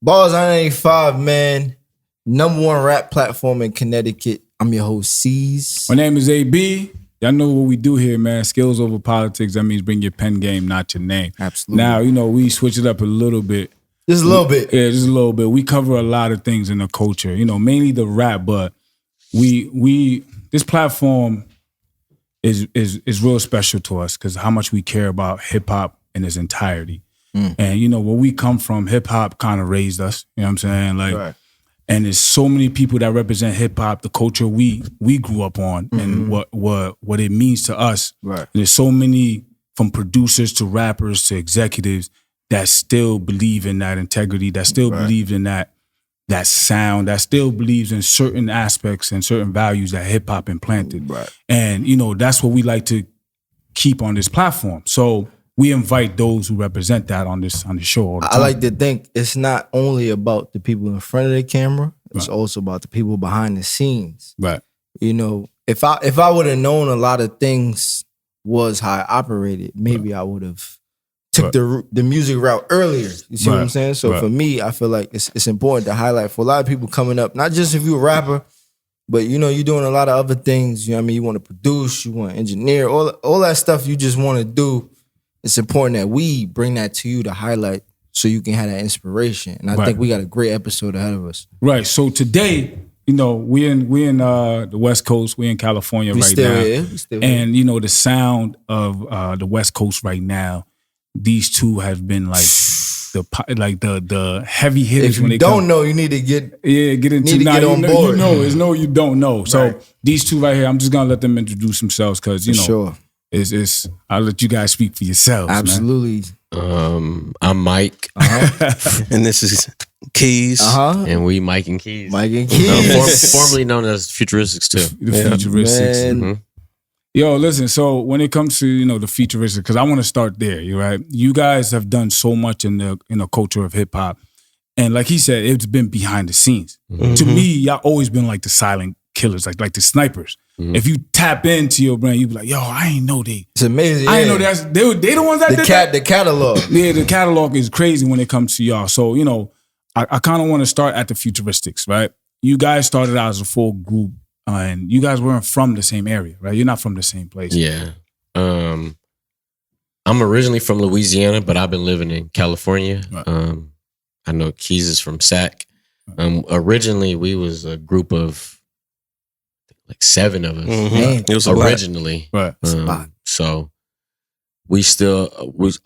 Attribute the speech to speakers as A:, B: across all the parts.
A: Balls I-95, man. Number one rap platform in Connecticut. I'm your host, C's.
B: My name is AB. Y'all know what we do here, man. Skills over politics. That means bring your pen game, not your name.
A: Absolutely.
B: Now, we switch it up a little bit.
A: Just a little bit.
B: Yeah, just a little bit. We cover a lot of things in the culture, mainly the rap, but we this platform is real special to us because how much we care about hip hop in its entirety. And where we come from, hip hop kind of raised us. You know what I'm saying?
A: Right.
B: And there's so many people that represent hip hop, the culture we grew up on, and what it means to us.
A: Right.
B: And there's so many, from producers to rappers to executives, that still believe in that integrity, that still believe in that sound, that still believes in certain aspects and certain values that hip hop implanted.
A: Right.
B: And that's what we like to keep on this platform. So we invite those who represent that on the show all the time.
A: I like to think it's not only about the people in front of the camera, it's also about the people behind the scenes.
B: Right.
A: If I would have known a lot of things was how I operated, maybe I would have took the music route earlier. You see what I'm saying? So for me, I feel like it's important to highlight for a lot of people coming up, not just if you're a rapper, but you're doing a lot of other things. You know what I mean? You want to produce, you want to engineer, all that stuff you just want to do. It's important that we bring that to you to highlight so you can have that inspiration. And I think we got a great episode ahead of us.
B: Right. So today, we in the West Coast, we in California right now.
A: We still
B: and the sound of the West Coast right now, these two have been like the heavy hitters.
A: If you don't know, you need to get
B: into
A: get on board.
B: It's no you don't know. So these two right here, I'm just gonna let them introduce themselves because
A: sure.
B: I'll let you guys speak for yourselves.
A: Absolutely.
C: Man. I'm Mike,
D: and this is Keys,
C: and we Mike and Keys. Formerly known as Futuristiks too.
B: The Futuristiks. Yo, listen. So when it comes to the Futuristiks, because I want to start there. You right. You guys have done so much in the culture of hip hop, and like he said, it's been behind the scenes. To me, y'all always been like the silent killers, like the snipers. If you tap into your brain, you be like, yo, I ain't know they.
A: It's amazing.
B: I ain't know they the ones that did that.
A: The catalog.
B: Yeah, the catalog is crazy when it comes to y'all. So, I kind of want to start at the Futuristiks, right? You guys started out as a full group and you guys weren't from the same area, right? You're not from the same place.
C: Yeah. I'm originally from Louisiana, but I've been living in California. Right. I know Keys is from Sac. Originally, we was a group of like 7 of us.
D: It was
C: originally.
B: Right.
C: So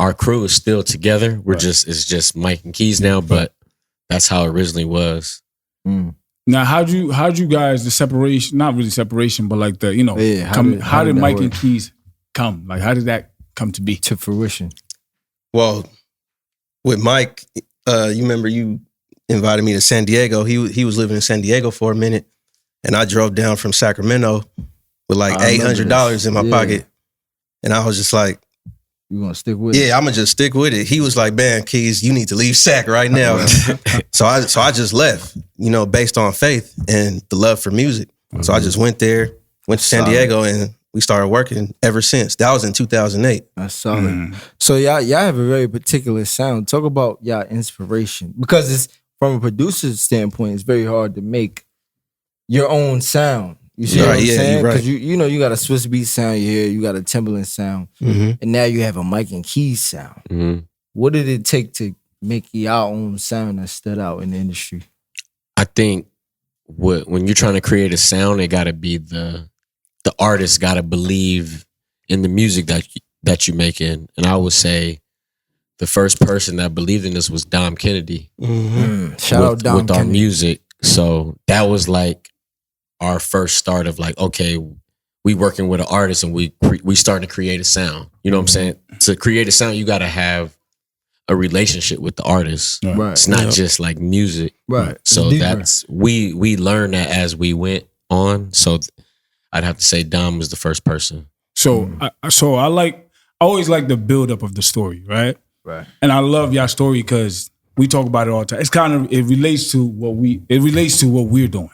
C: our crew is still together. It's just Mike and Keys now, but that's how it originally was.
B: Now, how'd you guys, the separation, not really separation, but like how did Mike and Keys come? Like, how did that come to be?
A: To fruition.
D: Well, with Mike, you remember you invited me to San Diego. He was living in San Diego for a minute. And I drove down from Sacramento with like $800 in my pocket. And I was just like,
A: you gonna stick with it?
D: Yeah, I'm gonna just stick with it. He was like, man, Keys, you need to leave Sac right now. So I just left, based on faith and the love for music. So I just went there, went to San Diego, and we started working ever since. That was in 2008.
A: That's solid. So y'all have a very particular sound. Talk about y'all inspiration. Because it's from a producer's standpoint, it's very hard to make your own sound. You see what I'm saying? Because you got a Swiss Beat sound here, you got a Timberland sound, and now you have a Mike and Keys sound. What did it take to make your own sound that stood out in the industry?
C: I think when you're trying to create a sound, it got to be the artist got to believe in the music that you're making. And I would say the first person that believed in this was Dom Kennedy.
A: Shout out Dom
C: with
A: Kennedy.
C: Our music. So that was like our first start of like, okay, we working with an artist and we starting to create a sound. You know what I'm saying? To create a sound, you got to have a relationship with the artist.
A: Right.
C: It's not just like music.
A: Right.
C: So that's we learned that as we went on. So I'd have to say Dom was the first person.
B: So I always like the build up of the story, right?
A: Right.
B: And I love y'all story because we talk about it all the time. It relates to what we're doing.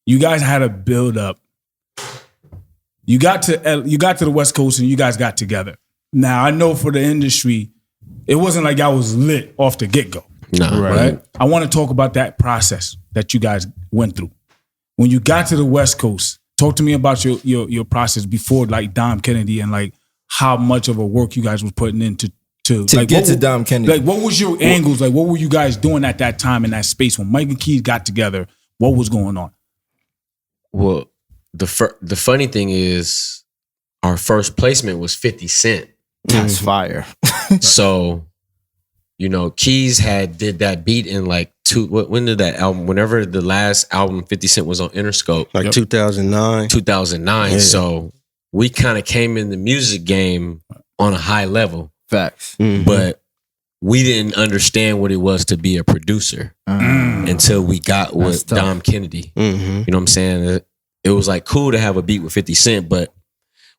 B: You guys had a build up. You got to the West Coast and you guys got together. Now I know for the industry, It wasn't like I was lit off the get-go.
C: No.
B: Right? I want to talk about that process that you guys went through. When you got to the West Coast, talk to me about your process before like Dom Kennedy and like how much of a work you guys was putting into to like,
A: get to Dom Kennedy.
B: Like, what was your angles? Like, what were you guys doing at that time in that space when Mike and Keys got together? What was going on?
C: Well, the funny thing is, our first placement was 50 Cent.
A: That's fire.
C: So, you know, Keys did that beat in like when did that album? Whenever the last album 50 Cent was on Interscope,
D: like 2009.
C: 2009.
D: Yeah.
C: So we kind of came in the music game on a high level.
A: Facts.
D: Mhm.
C: But we didn't understand what it was to be a producer until we got with Dom Kennedy.
D: Mhm.
C: You know what I'm saying? It was like cool to have a beat with 50 Cent, but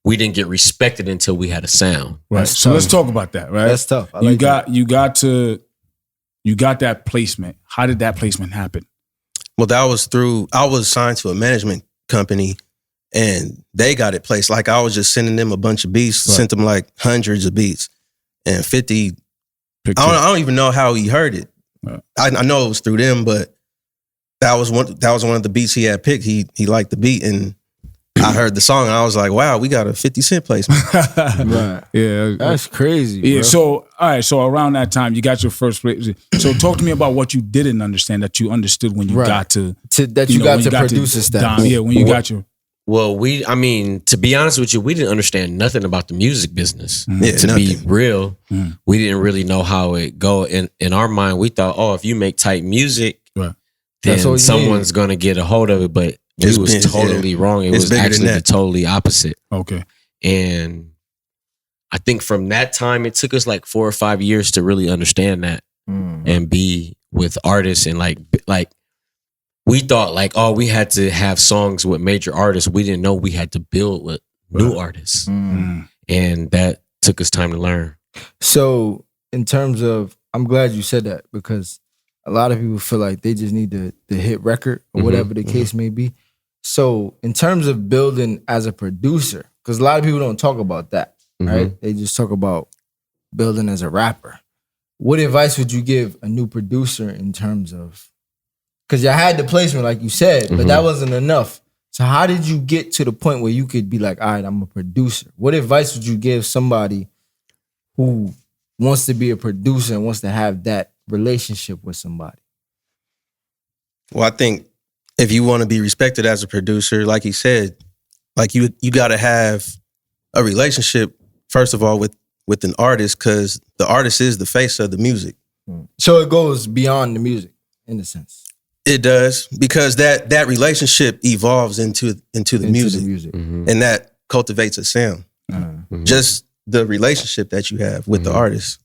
C: we didn't get respected until we had a sound.
B: Right.
A: That's
B: So
A: tough.
B: let's talk about that, right?
A: That's tough. I
B: You
A: like that.
B: you got that placement. How did that placement happen?
D: Well, that was I was signed to a management company and they got it placed. Like I was just sending them a bunch of beats, sent them like hundreds of beats. And 50, I don't even know how he heard it.
B: Right.
D: I know it was through them, but that was one of the beats he had picked. He liked the beat and I heard the song and I was like, wow, we got a 50 Cent placement.
A: Right.
B: Yeah.
A: That's crazy.
B: Yeah.
A: Bro.
B: So, all right. So around that time, you got your first place. So talk to me about what you didn't understand that you understood when you
A: Right.
B: got to
A: that you
B: know,
A: got
B: when
A: to producer status.
B: Yeah. When you got your.
C: Well, to be honest with you, we didn't understand nothing about the music business.
D: Yeah,
C: To be
D: nothing.
C: real, we didn't really know how it go. In our mind, we thought, oh, if you make tight music,
B: Right.
A: That's all
C: then
A: you
C: someone's gonna get a hold of it. But
D: It's
C: we was totally wrong. It
D: It's
C: was
D: bigger than
C: actually the
D: that.
C: totally opposite.
B: Okay.
C: And I think from that time, it took us like 4 or 5 years to really understand that and be with artists and like we thought like, oh, we had to have songs with major artists. We didn't know we had to build with new artists. And that took us time to learn.
A: So in terms of, I'm glad you said that because a lot of people feel like they just need the hit record or whatever the case may be. So in terms of building as a producer, because a lot of people don't talk about that, right? They just talk about building as a rapper. What advice would you give a new producer in terms of, because you had the placement like you said, but that wasn't enough. So how did you get to the point where you could be like, all right, I'm a producer? What advice would you give somebody who wants to be a producer and wants to have that relationship with somebody?
D: Well, I think if you want to be respected as a producer, like he said, like you got to have a relationship, first of all, with an artist, because the artist is the face of the music.
A: So it goes beyond the music in a sense.
D: It does, because that relationship evolves into the music. And that cultivates a sound. Just the relationship that you have with the artist.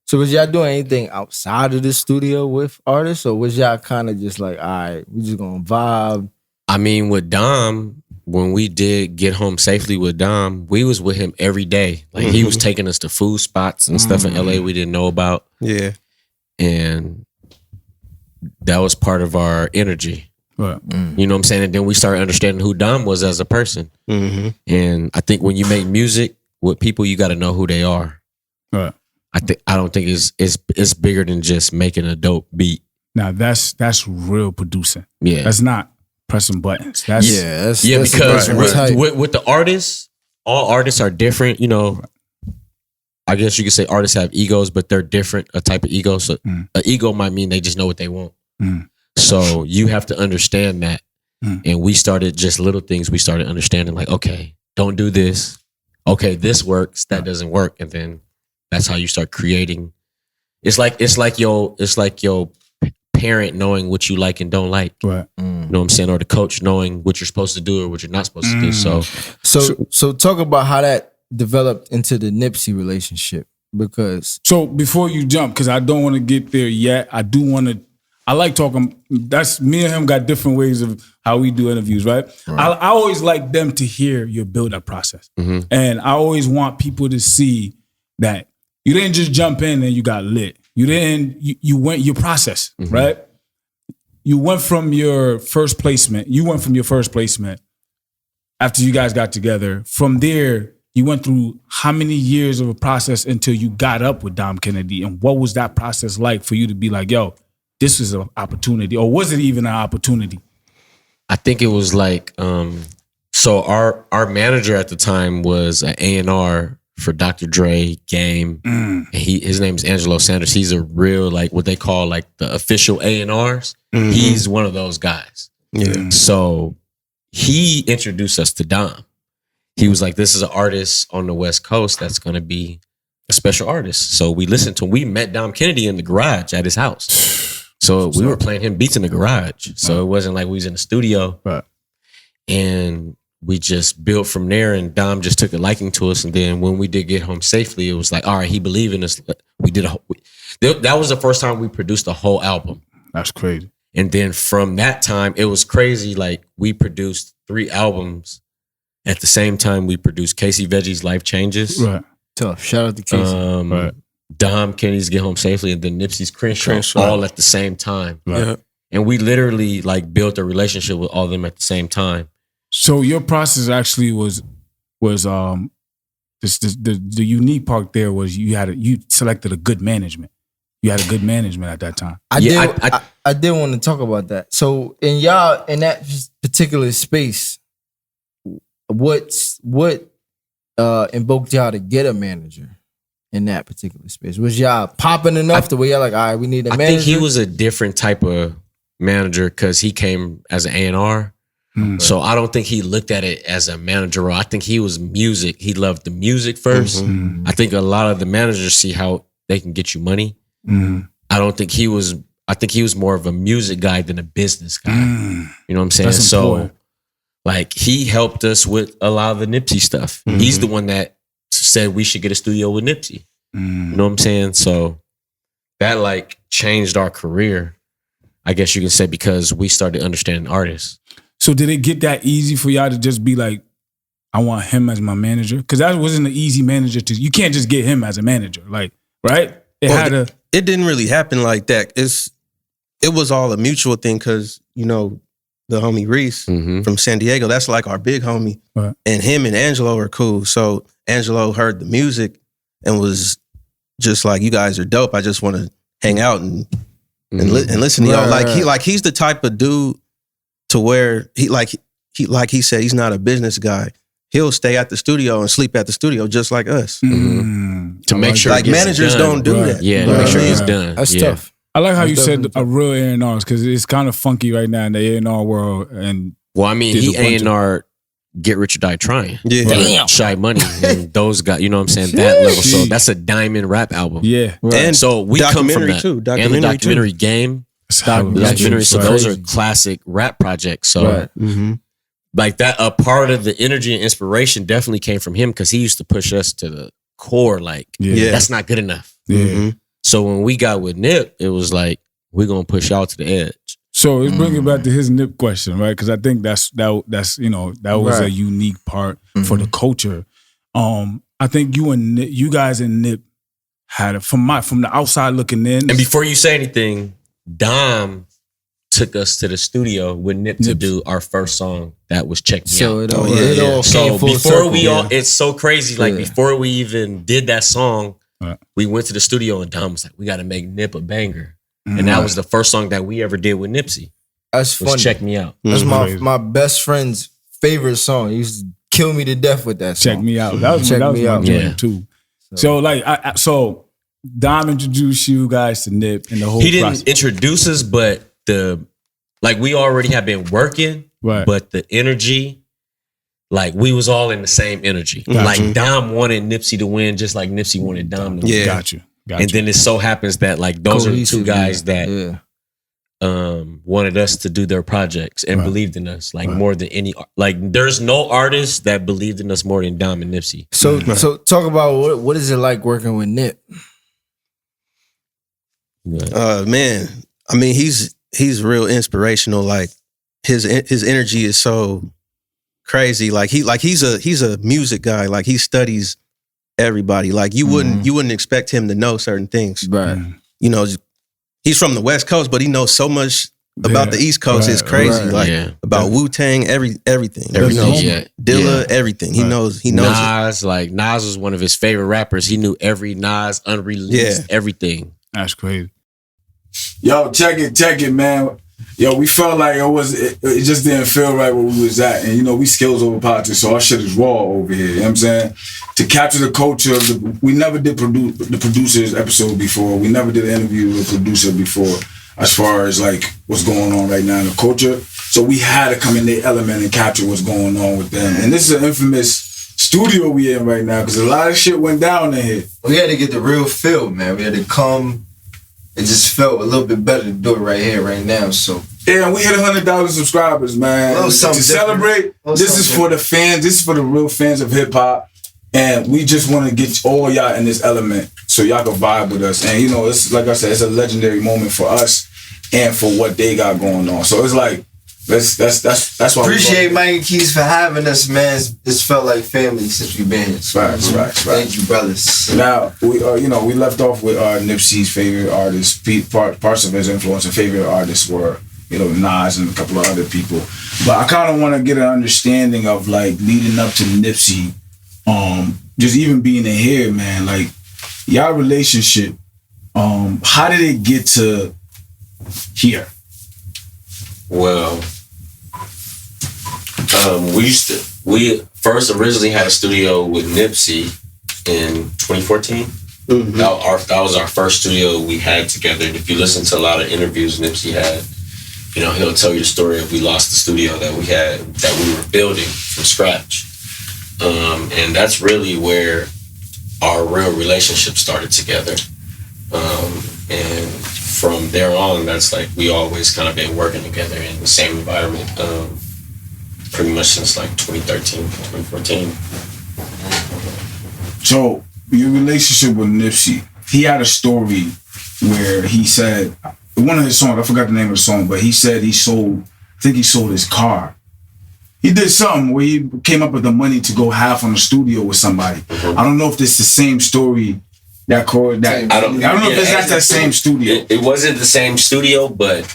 A: So was y'all doing anything outside of the studio with artists, or was y'all kind of just like, all right, we just gonna vibe?
C: I mean, with Dom, when we did Get Home Safely with Dom, we was with him every day. Like he was taking us to food spots and stuff in LA we didn't know about.
D: Yeah.
C: And that was part of our energy.
B: Right.
C: You know what I'm saying? And then we started understanding who Dom was as a person. And I think when you make music with people, you got to know who they are.
B: Right.
C: I don't think it's bigger than just making a dope beat.
B: Now that's real producing.
C: Yeah.
B: That's not pressing buttons. That's
C: Because
A: right.
C: with the artists, all artists are different. You know, I guess you could say artists have egos, but they're different, a type of ego. So an ego might mean they just know what they want. So you have to understand that. And we started just little things. We started understanding like, okay, don't do this. Okay, this works. That doesn't work. And then that's how you start creating. It's like your parent knowing what you like and don't like.
B: right.
C: You know what I'm saying? Or the coach knowing what you're supposed to do or what you're not supposed to do.
A: So talk about how that developed into the Nipsey relationship, because
B: So before you jump, because I don't want to get there yet, I like talking. That's me and him got different ways of how we do interviews, right? I always like them to hear your build-up process. And I always want people to see that you didn't just jump in and you got lit. You went your process, right? You went from your first placement. After you guys got together. From there, you went through how many years of a process until you got up with Dom Kennedy, and what was that process like for you to be like, yo, this is an opportunity, or was it even an opportunity?
C: I think it was like, so our manager at the time was an A&R for Dr. Dre, Game. And his name is Angelo Sanders. He's a real, like what they call like the official A&Rs. He's one of those guys.
D: Yeah.
C: So he introduced us to Dom. He was like, this is an artist on the West Coast that's going to be a special artist. So we listened to him. We met Dom Kennedy in the garage at his house. So we were playing him beats in the garage. So it wasn't like we was in the studio.
B: Right.
C: And we just built from there, and Dom just took a liking to us. And then when we did get home safely, it was like, all right, he believed in us. We did that was the first time we produced a whole album.
B: That's crazy.
C: And then from that time, it was crazy. Like we produced 3 albums at the same time. We produced Casey Veggie's Life Changes.
B: Right.
A: Tough. Shout out to Casey.
B: Right.
C: Dom Kennedy's Get Home Safely, and then Nipsey's Crenshaw, all at the same time.
B: Right.
D: Yeah.
C: And we literally like built a relationship with all of them at the same time.
B: So your process actually was the unique part there was you selected a good management. You had a good management at that time.
A: I did want to talk about that. So in that particular space, what invoked y'all to get a manager in that particular space? Was y'all popping enough to where y'all like, all right, we need a manager?
C: I think he was a different type of manager because he came as an A&R. So I don't think he looked at it as a manager role. I think he was music. He loved the music first. I think a lot of the managers see how they can get you money. I don't think he was. I think he was more of a music guy than a business guy. You know what I'm saying?
B: That's important.
C: So like he helped us with a lot of the Nipsey stuff. He's the one that said we should get a studio with Nipsey. You know what I'm saying? So that like changed our career, I guess you can say, because we started understanding artists.
B: So did it get that easy for y'all to just be like, I want him as my manager? Because that wasn't an easy manager to. You can't just get him as a manager, like, right?
D: It didn't really happen like that. It was all a mutual thing because, you know, the homie Reese from San Diego, that's like our big homie.
B: Right.
D: And him and Angelo are cool. So Angelo heard the music and was just like, you guys are dope. I just want to hang out and listen to y'all. Like he's the type of dude to where he said, he's not a business guy. He'll stay at the studio and sleep at the studio just like us.
C: To make sure
D: like managers don't do that.
C: Yeah, to make sure it's done.
A: That's tough.
B: I like how you said a real A&Rs because it's kind of funky right now in the A&R world. And
C: well, I mean, he A&R Get Rich or Die Trying.
D: Yeah.
C: Damn. Shy Money and those guys, you know what I'm saying? That level. So that's a diamond rap album.
B: Yeah.
D: Right.
C: And so we come from that.
D: Too.
C: And the documentary Game. Documentary. So those are classic rap projects. So like that, a part of the energy and inspiration definitely came from him because he used to push us to the core. Like, that's not good enough. So when we got with Nip, it was like, we're going to push y'all to the edge.
B: So let's bring it back to his Nip question, right? Because I think that's you know, that was a unique part for the culture. I think you guys and Nip had it from the outside looking in.
C: And before you say anything, Dom took us to the studio with Nip to do our first song that was Check Me Out.
A: It all
C: So
A: came full
C: before
A: circle.
C: it's so crazy. Like before we even did that song, we went to the studio and Dom was like, we got to make Nip a banger. And that was the first song that we ever did with Nipsey.
A: That's funny.
C: Check Me Out.
A: That's my best friend's favorite song. He used to kill me to death with that song.
B: Check Me Out. That was my joint too. So like, so Dom introduced you guys to Nip and the whole
C: He
B: process.
C: didn't introduce us, but we already have been working, but the energy, like we was all in the same energy. Like Dom wanted Nipsey to win just like Nipsey wanted Dom to win.
D: Yeah.
B: Got you.
C: And then it so happens that like those are the two guys that wanted us to do their projects and believed in us like more than any. Like there's no artist that believed in us more than Dom and Nipsey.
A: So talk about what is it like working with Nip?
D: Man, I mean he's real inspirational. Like his energy is so crazy. Like he's a music guy. Like he studies everybody. Like you wouldn't expect him to know certain things.
A: Right.
D: You know, he's from the West Coast, but he knows so much about the East Coast is crazy. About Wu-Tang, everything. Dilla, everything. He knows.
C: Nas, like Nas was one of his favorite rappers. He knew every Nas unreleased everything.
B: That's crazy. Yo, check it, man. Yo, we felt like it just didn't feel right where we was at. And, we skills over politics, so our shit is raw over here. You know what I'm saying? To capture the culture, we never did the producers episode before. We never did an interview with a producer before as far as, like, what's going on right now in the culture. So we had to come in their element and capture what's going on with them. And this is an infamous studio we in right now because a lot of shit went down in here.
A: We had to get the real feel, man. We had to come. It just felt a little bit better to do it right here, right now. So
B: yeah, we hit 100,000 subscribers, man. To celebrate, this is for the fans. This is for the real fans of hip hop, and we just want to get all y'all in this element so y'all can vibe with us. And it's like I said, it's a legendary moment for us and for what they got going on. So it's like that's why.
A: Appreciate Mike and Keys for having us, man. It's felt like family since we've been here.
B: Right.
A: Thank you, brothers.
B: Now we left off with Nipsey's favorite artists. Parts of his influence and favorite artists were Nas and a couple of other people. But I kind of want to get an understanding of like leading up to Nipsey, just even being in here, man. Like y'all relationship, how did it get to here?
C: Well, we first originally had a studio with Nipsey in 2014. Mm-hmm. That was our first studio we had together. And if you listen to a lot of interviews Nipsey had, he'll tell you the story of we lost the studio that we had, that we were building from scratch. And that's really where our real relationship started together. And from there on, that's like we always kind of been working together in the same environment, pretty much since like 2013, 2014.
B: So your relationship with Nipsey, he had a story where he said, one of his songs, I forgot the name of the song, but he said he sold his car. He did something where he came up with the money to go half on the studio with somebody. Mm-hmm. I don't know if this is the same story. I don't know if that's that same studio.
C: It wasn't the same studio, but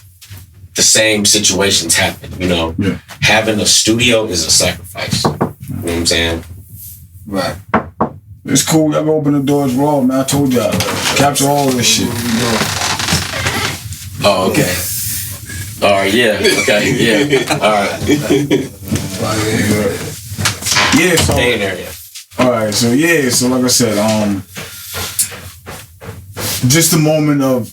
C: the same situations happened. Yeah. Having a studio is a sacrifice. You know what I'm saying?
B: Right. It's cool. Y'all go open the doors raw, man. I told y'all. Capture all this shit.
C: Oh, okay. All right, yeah. Okay, yeah. All right.
B: Yeah, so. All right, so like I said, just the moment of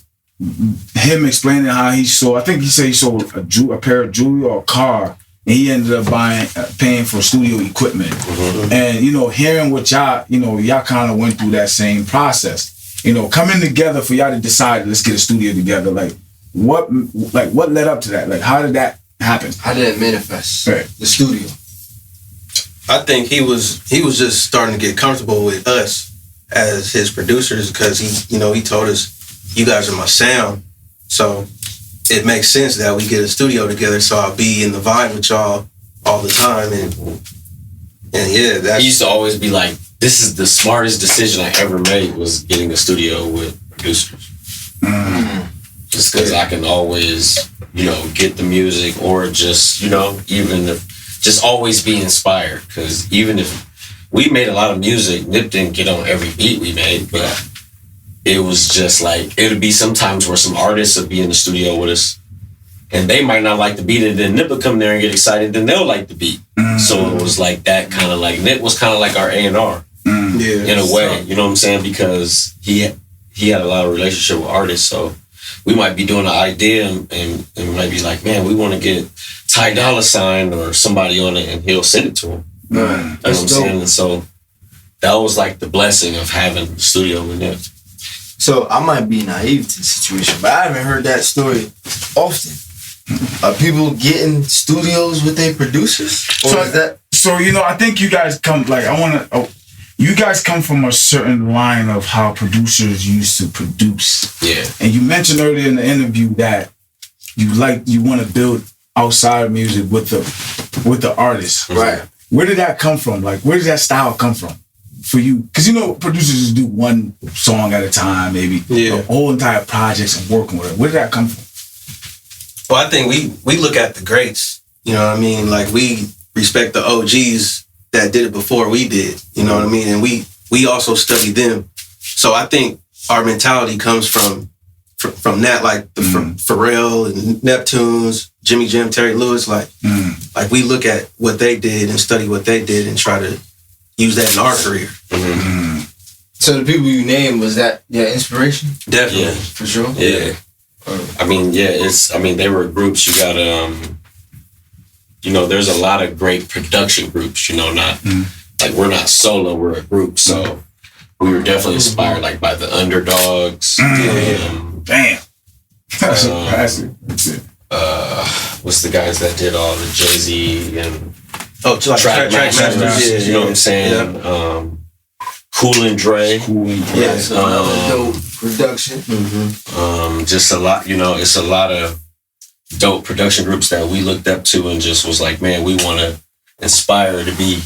B: him explaining how he sold. I think he said he sold a pair of jewelry or a car, and he ended up paying for studio equipment. Mm-hmm. And hearing what y'all kind of went through that same process. Coming together for y'all to decide, let's get a studio together. Like what led up to that? Like how did that happen?
A: How did it manifest? Right. The studio.
D: I think he was just starting to get comfortable with us as his producers because he told us, you guys are my sound. So it makes sense that we get a studio together so I'll be in the vibe with y'all all the time. And yeah,
C: he used to always be like, this is the smartest decision I ever made was getting a studio with producers. Mm-hmm. Just because I can always, get the music or just, just always be inspired. Because even if we made a lot of music, Nip didn't get on every beat we made, but it was just like, it would be sometimes where some artists would be in the studio with us and they might not like the beat, and then Nip would come there and get excited, then they'll like the beat. Mm-hmm. So it was like that kind of like, Nip was kind of like our A&R in a way, you know what I'm saying? Because he had a lot of relationship with artists, so we might be doing an idea and we might be like, man, we want to get Ty Dolla $ign or somebody on it, and he'll send it to him. You know what I'm saying? And so that was like the blessing of having the studio with Nip.
A: So I might be naive to the situation, but I haven't heard that story often. Are people getting studios with their producers?
B: I think you guys come you guys come from a certain line of how producers used to produce.
C: Yeah.
B: And you mentioned earlier in the interview that you want to build outside of music with the artist.
C: Mm-hmm.
B: Right. Where did that come from? Like, where did that style come from for you? Because producers just do one song at a time, maybe a whole entire projects and working with it. Where did that come from?
D: Well, I think we look at the greats. You know what I mean? Like, we respect the OGs that did it before we did. You know what I mean? And we also study them. So I think our mentality comes from that, like from Pharrell and Neptunes, Jimmy Jam, Terry Lewis. Like we look at what they did and study what they did and try to use that in our career.
A: Mm-hmm. So the people you named, was that inspiration?
D: Definitely,
C: Yeah.
A: For sure.
C: Yeah. I mean, they were groups. You got there's a lot of great production groups, not like we're not solo, we're a group. So we were definitely inspired like by the Underdogs.
B: Damn. That's classic.
C: What's the guys that did all the Jay-Z and
D: Track Masters?
C: You know what I'm saying?
D: Yeah.
C: Cool and Dre.
A: Yes, dope production.
C: Just a lot, it's a lot of dope production groups that we looked up to and just was like, man, we want to inspire to be,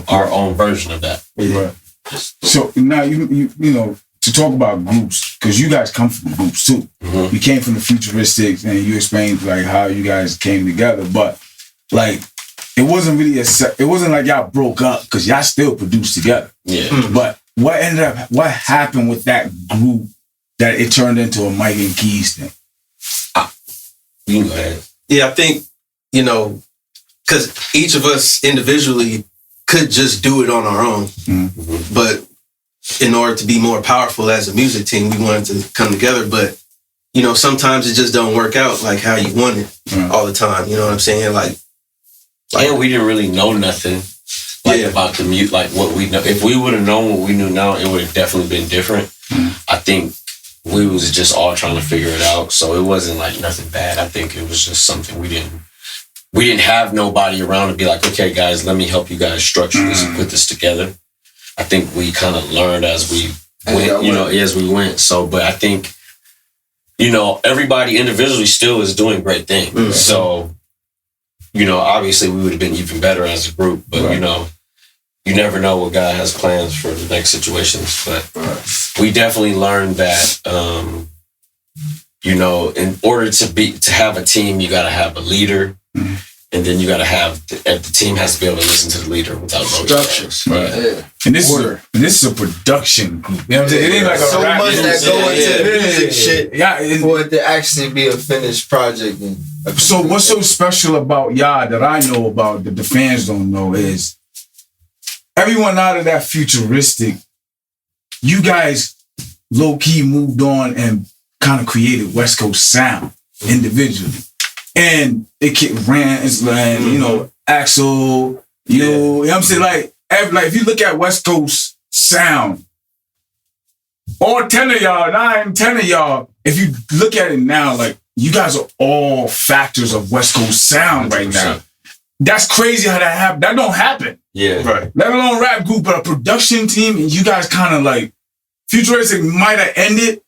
C: our own version of that.
B: Right. So now you to talk about groups, because you guys come from groups too. Mm-hmm. You came from the Futuristiks and you explained like how you guys came together, but like it wasn't really it wasn't like y'all broke up, because y'all still produced together.
C: Yeah.
B: But what happened with that group that it turned into a Mike and Keys thing?
C: You can go ahead.
D: Yeah, I think, because each of us individually could just do it on our own. Mm-hmm. But in order to be more powerful as a music team, we wanted to come together. But, sometimes it just don't work out like how you want it all the time. You know what I'm saying? Like
C: and we didn't really know nothing about the mute, like what we know. If we would have known what we knew now, it would have definitely been different. I think we was just all trying to figure it out. So it wasn't like nothing bad. I think it was just something we didn't have nobody around to be like, okay, guys, let me help you guys structure this and put this together. I think we kind of learned as we went, as we went. So, but I think, everybody individually still is doing great things. Mm-hmm. So, obviously we would have been even better as a group, but you never know what God has plans for the next situations. But we definitely learned that, in order to have a team, you got to have a leader. Mm-hmm. And then you got to have the team has to be able to listen to the leader without no instructions.
B: Right. Yeah. And this is a production group. You know what I'm saying? It ain't like
A: so
B: a
A: much that go into music shit.
B: Yeah,
A: for it to actually be a finished project.
B: So what's so special about y'all that I know about that the fans don't know is everyone out of that Futuristic, you guys low key moved on and kind of created West Coast sound individually. And it ran, Axel, you know what I'm saying? Like if you look at West Coast sound, all 10 of y'all, 9-10 of y'all, if you look at it now, like you guys are all factors of West Coast sound right now. That's crazy how that happened. That don't happen.
C: Yeah.
B: Right. Let alone rap group, but a production team, and you guys kind of like, Futuristic might have ended,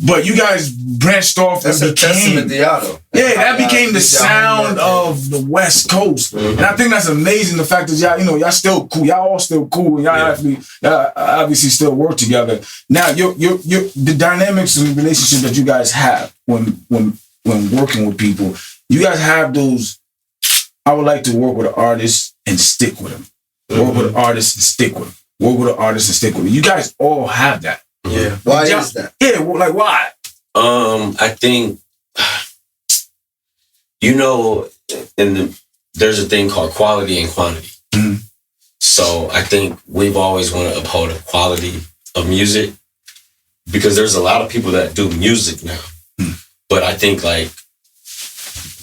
B: but you guys branched off.
A: That's a testament to y'all, though.
B: Yeah, that became the sound of the West Coast. Mm-hmm. And I think that's amazing, the fact that y'all still cool. Y'all all still cool. And y'all obviously still work together. Now, the dynamics and relationship that you guys have when working with people, you guys have those, I would like to work with an artist and stick with him. Work with an artist and stick with him. Work with an artist and stick with him. You guys all have that.
A: Yeah. Why is that?
B: Yeah, like why?
C: I think, there's a thing called quality and quantity. Mm-hmm. So I think we've always wanted to uphold the quality of music because there's a lot of people that do music now. Mm-hmm. But I think like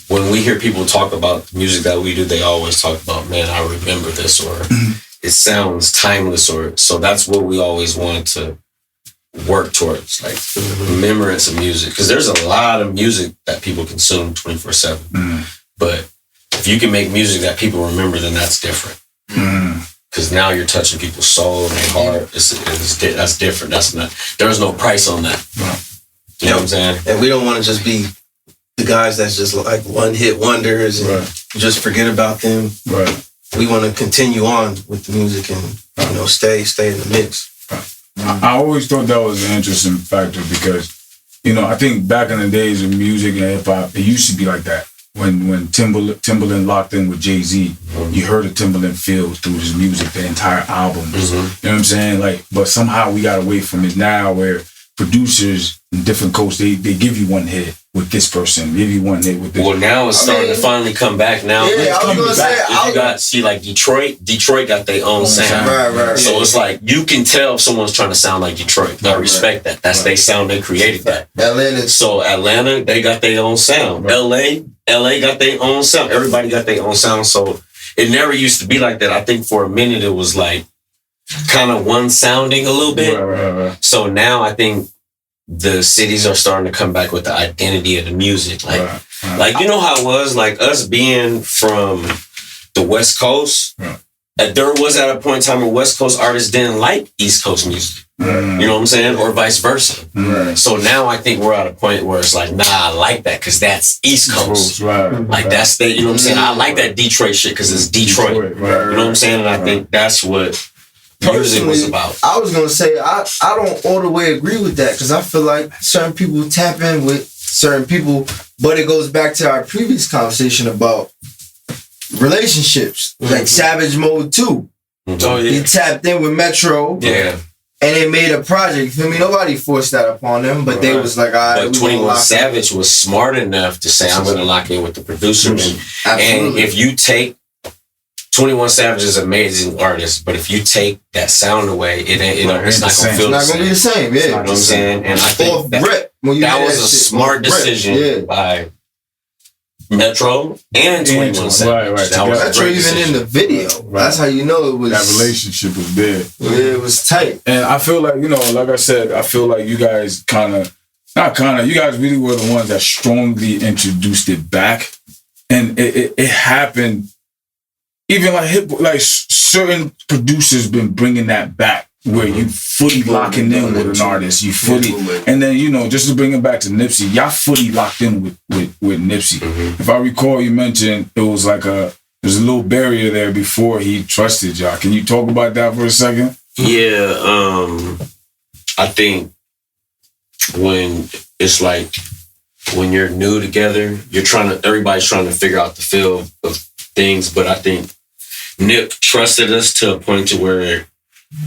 C: when we hear people talk about the music that we do, they always talk about, man, I remember this, or it sounds timeless, or so that's what we always wanted to work towards, like remembrance of music, because there's a lot of music that people consume 24/7. But if you can make music that people remember, then that's different. Because now you're touching people's soul and their heart. That's different. There's no price on that. You know what I'm saying?
D: And we don't want to just be the guys that's just like one hit wonders and just forget about them.
B: Right.
D: We want to continue on with the music and stay in the mix.
B: I always thought that was an interesting factor because you know, I think back in the days of music and hip hop, it used to be like that. When Timbaland locked in with Jay-Z, you heard the Timbaland feel through his music, the entire album. You know what I'm saying? Like, but somehow we got away from it now, where producers in different coasts, they give you one hit with this person, give you one hit with this.
C: Well, now it's starting to finally come back. Now,
A: yeah, I was gonna say,
C: you got see like Detroit got their own sound.
A: Right.
C: So it's like you can tell if someone's trying to sound like Detroit. I respect that. That's their sound. They created that. Atlanta, they got their own sound. LA got their own sound. Everybody got their own sound. So it never used to be like that. I think for a minute it was like kind of one sounding a little bit.
B: Right.
C: So now I think the cities are starting to come back with the identity of the music. Like, like you know how it was, like us being from the West Coast. There was at a point in time where West Coast artists didn't like East Coast music. You know what I'm saying? Or vice versa. So now I think we're at a point where it's like, nah, I like that because that's East Coast. Like that's the, you know what I'm saying? I like that Detroit shit because it's Detroit. You know what I'm saying? And I think that's what music was about.
A: I was gonna say I don't all the way agree with that because I feel like certain people tap in with certain people, but it goes back to our previous conversation about relationships, like Savage Mode 2. He tapped in with Metro. And they made a project. You feel me? Nobody forced that upon them, but they was like, all right.
C: But 21 Savage was smart enough to say, I'm going to lock in with the producer. And if you take 21 Savage is an amazing artist, but if you take that sound away, it's not going to feel the same. It's not going to be the same, yeah. You know what I'm saying? And I think that was a smart decision by Metro and 21 Savage.
A: Metro even in the video. That's how you know it was.
B: That relationship was there.
A: Yeah, it was tight.
B: And I feel like, you know, like I said, I feel like you guys you guys really were the ones that strongly introduced it back. And it happened. Even like certain producers been bringing that back. Where you fully locking in with an artist, you fully, and then, you know, just to bring it back to Nipsey, y'all fully locked in with Nipsey. If I recall, you mentioned it was like there's a little barrier there before he trusted y'all. Can you talk about that for a second?
C: Yeah, I think when it's like when you're new together, everybody's trying to figure out the feel of things, but I think Nip trusted us to a point to where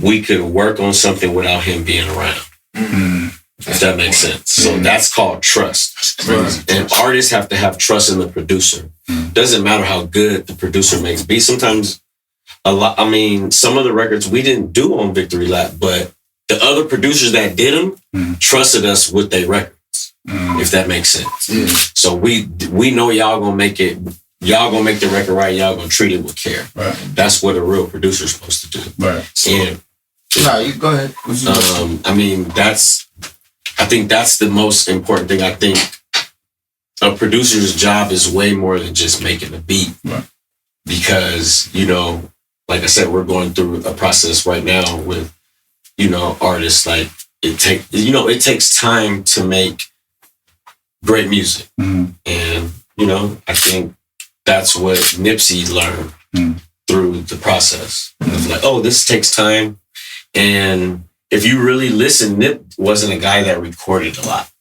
C: we could work on something without him being around. If that makes sense. So that's called trust. And artists have to have trust in the producer. Doesn't matter how good the producer makes be. Sometimes some of the records we didn't do on Victory Lap, but the other producers that did them trusted us with their records. If that makes sense. So we know y'all gonna make it. Y'all gonna make the record right. Y'all gonna treat it with care. That's what a real producer's supposed to do. And
A: you go ahead.
C: I think that's the most important thing. I think a producer's job is way more than just making a beat. Because, you know, like I said, we're going through a process right now with, you know, artists. Like it takes time to make great music. And, you know, I think that's what Nipsey learned through the process. It's like, oh, this takes time. And if you really listen, Nip wasn't a guy that recorded a lot.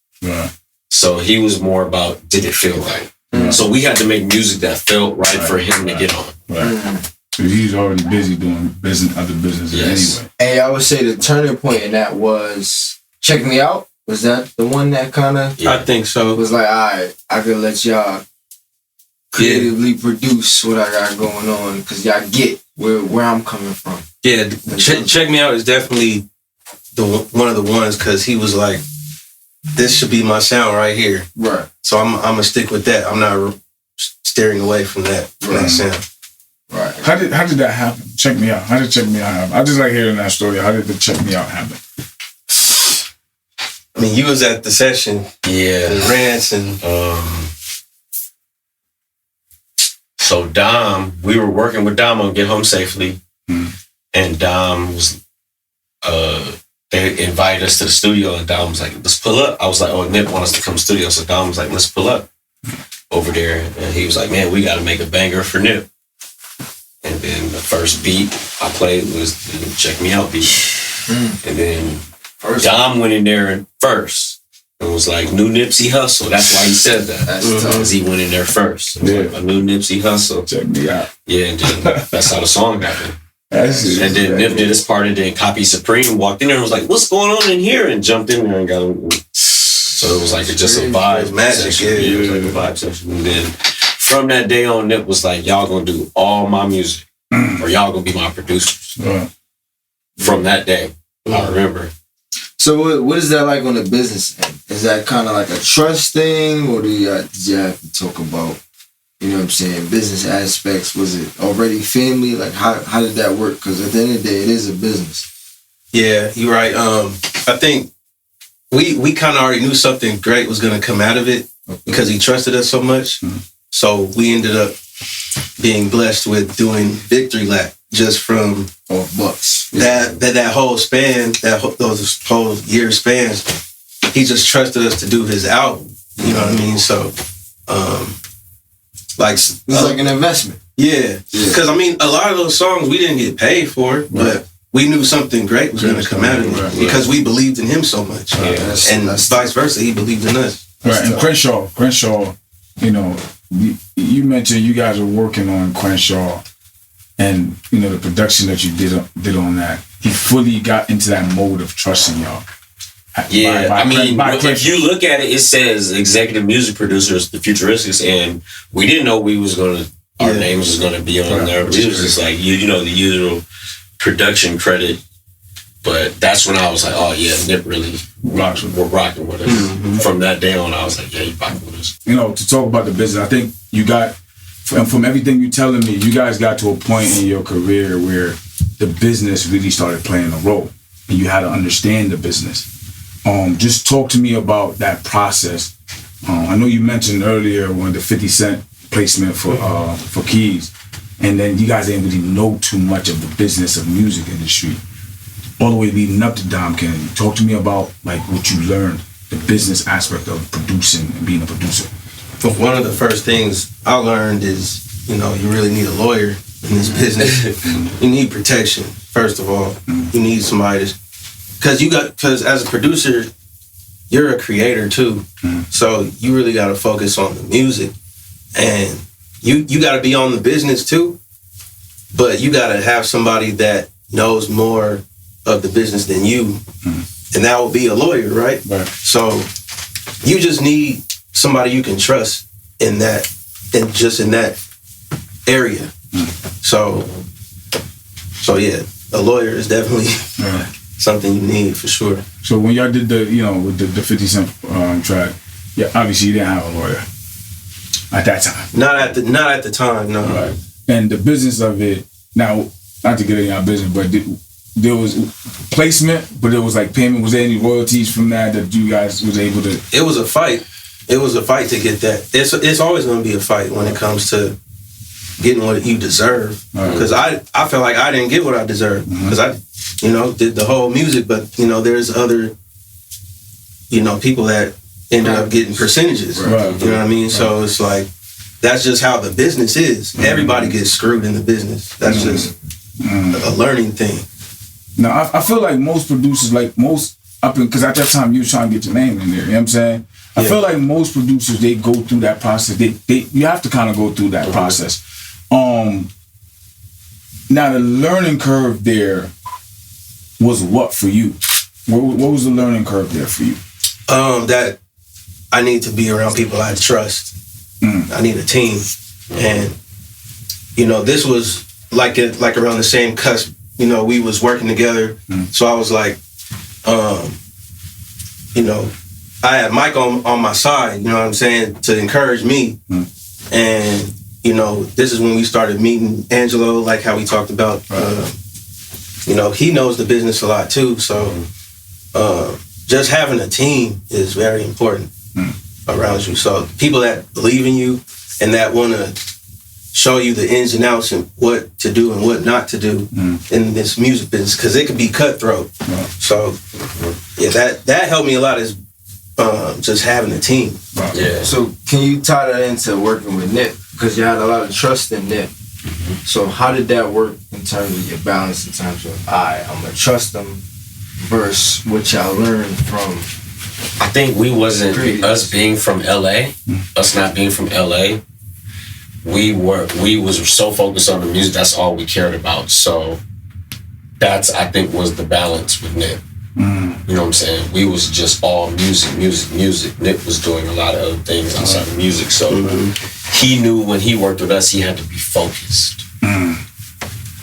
C: So he was more about, did it feel right? So we had to make music that felt right for him to get on.
B: So he's already busy doing other businesses anyway.
A: And I would say the turning point in that was Check Me Out. Was that the one that kind of...
D: I think so.
A: Was like, all right, I could let y'all creatively produce what I got going on because y'all get where I'm coming from.
D: Yeah, Check Me Out is definitely one of the ones because he was like, this should be my sound right here. So I'm gonna stick with that. I'm not steering away from that sound.
B: How did that happen? Check Me Out. How did Check Me Out happen? I just like hearing that story. How did the Check Me Out happen?
D: I mean, you was at the session. The rants and
C: so Dom, we were working with Dom on Get Home Safely. And Dom was, they invited us to the studio and Dom was like, let's pull up. I was like, oh, Nip wants us to come to the studio. So Dom was like, let's pull up over there. And he was like, man, we got to make a banger for Nip. And then the first beat I played was the Check Me Out beat. And then Dom went in there first. It was like new Nipsey Hussle. That's why he said that. Because he went in there first. It was like a new Nipsey Hussle.
B: Check me out.
C: Yeah, and then that's how the song happened.
B: And
C: then Nip did his part, and then Copy Supreme walked in there and was like, "What's going on in here?" and jumped in there and got him. So it was like just a vibe
D: magic.
C: session. Yeah, it was like a vibe session. And then from that day on, Nip was like, "Y'all gonna do all my music, or y'all gonna be my producers." From that day, I remember.
A: So what is that like on the business end? Is that kind of like a trust thing, or did you have to talk about, you know what I'm saying, business aspects? Was it already family? Like how did that work? Because at the end of the day, it is a business.
D: Yeah, you're right. I think we kind of already knew something great was going to come out of it because he trusted us so much. So we ended up being blessed with doing Victory Lap just from
A: bucks.
D: That whole span, those whole year spans. He just trusted us to do his album. You know what I mean? So,
A: it's like an investment.
D: Yeah, because I mean, a lot of those songs we didn't get paid for, but we knew something great was going to come out of it because we believed in him so much, and vice versa, he believed in us.
B: Right, and Crenshaw, you know, you mentioned you guys were working on Crenshaw, and you know the production that you did on that. He fully got into that mode of trusting y'all.
C: Yeah, if you look at it, it says executive music producers, the Futuristiks, and we didn't know our names was gonna be on there. But it was just like you know the usual production credit. But that's when I was like, oh yeah, Nip really we're rocking with us. From that day on, I was like, yeah, you rocking with us.
B: You know, to talk about the business, I think you got from everything you're telling me, you guys got to a point in your career where the business really started playing a role, and you had to understand the business. Just talk to me about that process. I know you mentioned earlier when the 50 Cent placement for Keys, and then you guys didn't really know too much of the business of music industry, all the way leading up to Dom Kennedy. Talk to me about like what you learned, the business aspect of producing and being a producer.
D: One of the first things I learned is, you know, you really need a lawyer in this business. You need protection, first of all. You need somebody to... Because as a producer, you're a creator too. So you really got to focus on the music, and you got to be on the business too, but you got to have somebody that knows more of the business than you, and that will be a lawyer, right? So you just need somebody you can trust in that, and just in that area. So yeah, a lawyer is definitely something you need for sure.
B: So when y'all did with the 50 Cent track, yeah, obviously you didn't have a lawyer at that time.
D: Not at the time, no.
B: Right. And the business of it, now, not to get in your business, but there was placement, but there was like payment. Was there any royalties from that you guys was able to?
D: It was a fight. It was a fight to get that. It's always going to be a fight when it comes to getting what you deserve. Because I felt like I didn't get what I deserved because I did the whole music, but there's other people that ended up getting percentages. You know what I mean? So it's like that's just how the business is. Everybody gets screwed in the business. That's just a learning thing.
B: Now I feel like most producers, because at that time you were trying to get your name in there. You know what I'm saying? I feel like most producers, they go through that process. You have to kind of go through that process. Now the learning curve there was what for you? What was the learning curve there for you?
D: That I need to be around people I trust. I need a team, and this was like around the same cusp. We was working together, so I was like, I had Mike on my side. You know what I'm saying, to encourage me, and this is when we started meeting Angelo, like how we talked about. He knows the business a lot too, so just having a team is very important around you. So people that believe in you and that want to show you the ins and outs and what to do and what not to do in this music business, because it could be cutthroat. So yeah, that helped me a lot, is just having a team.
A: So can you tie that into working with Nip? Because you had a lot of trust in Nip. So how did that work in terms of your balance, in terms of I'm gonna trust them versus what y'all learned from
C: I think we wasn't, us being from LA, us not being from LA, we was so focused on the music, that's all we cared about. So that's, I think, was the balance with Nip. You know what I'm saying? We was just all music. Nip was doing a lot of other things outside of music. So he knew when he worked with us, he had to be focused.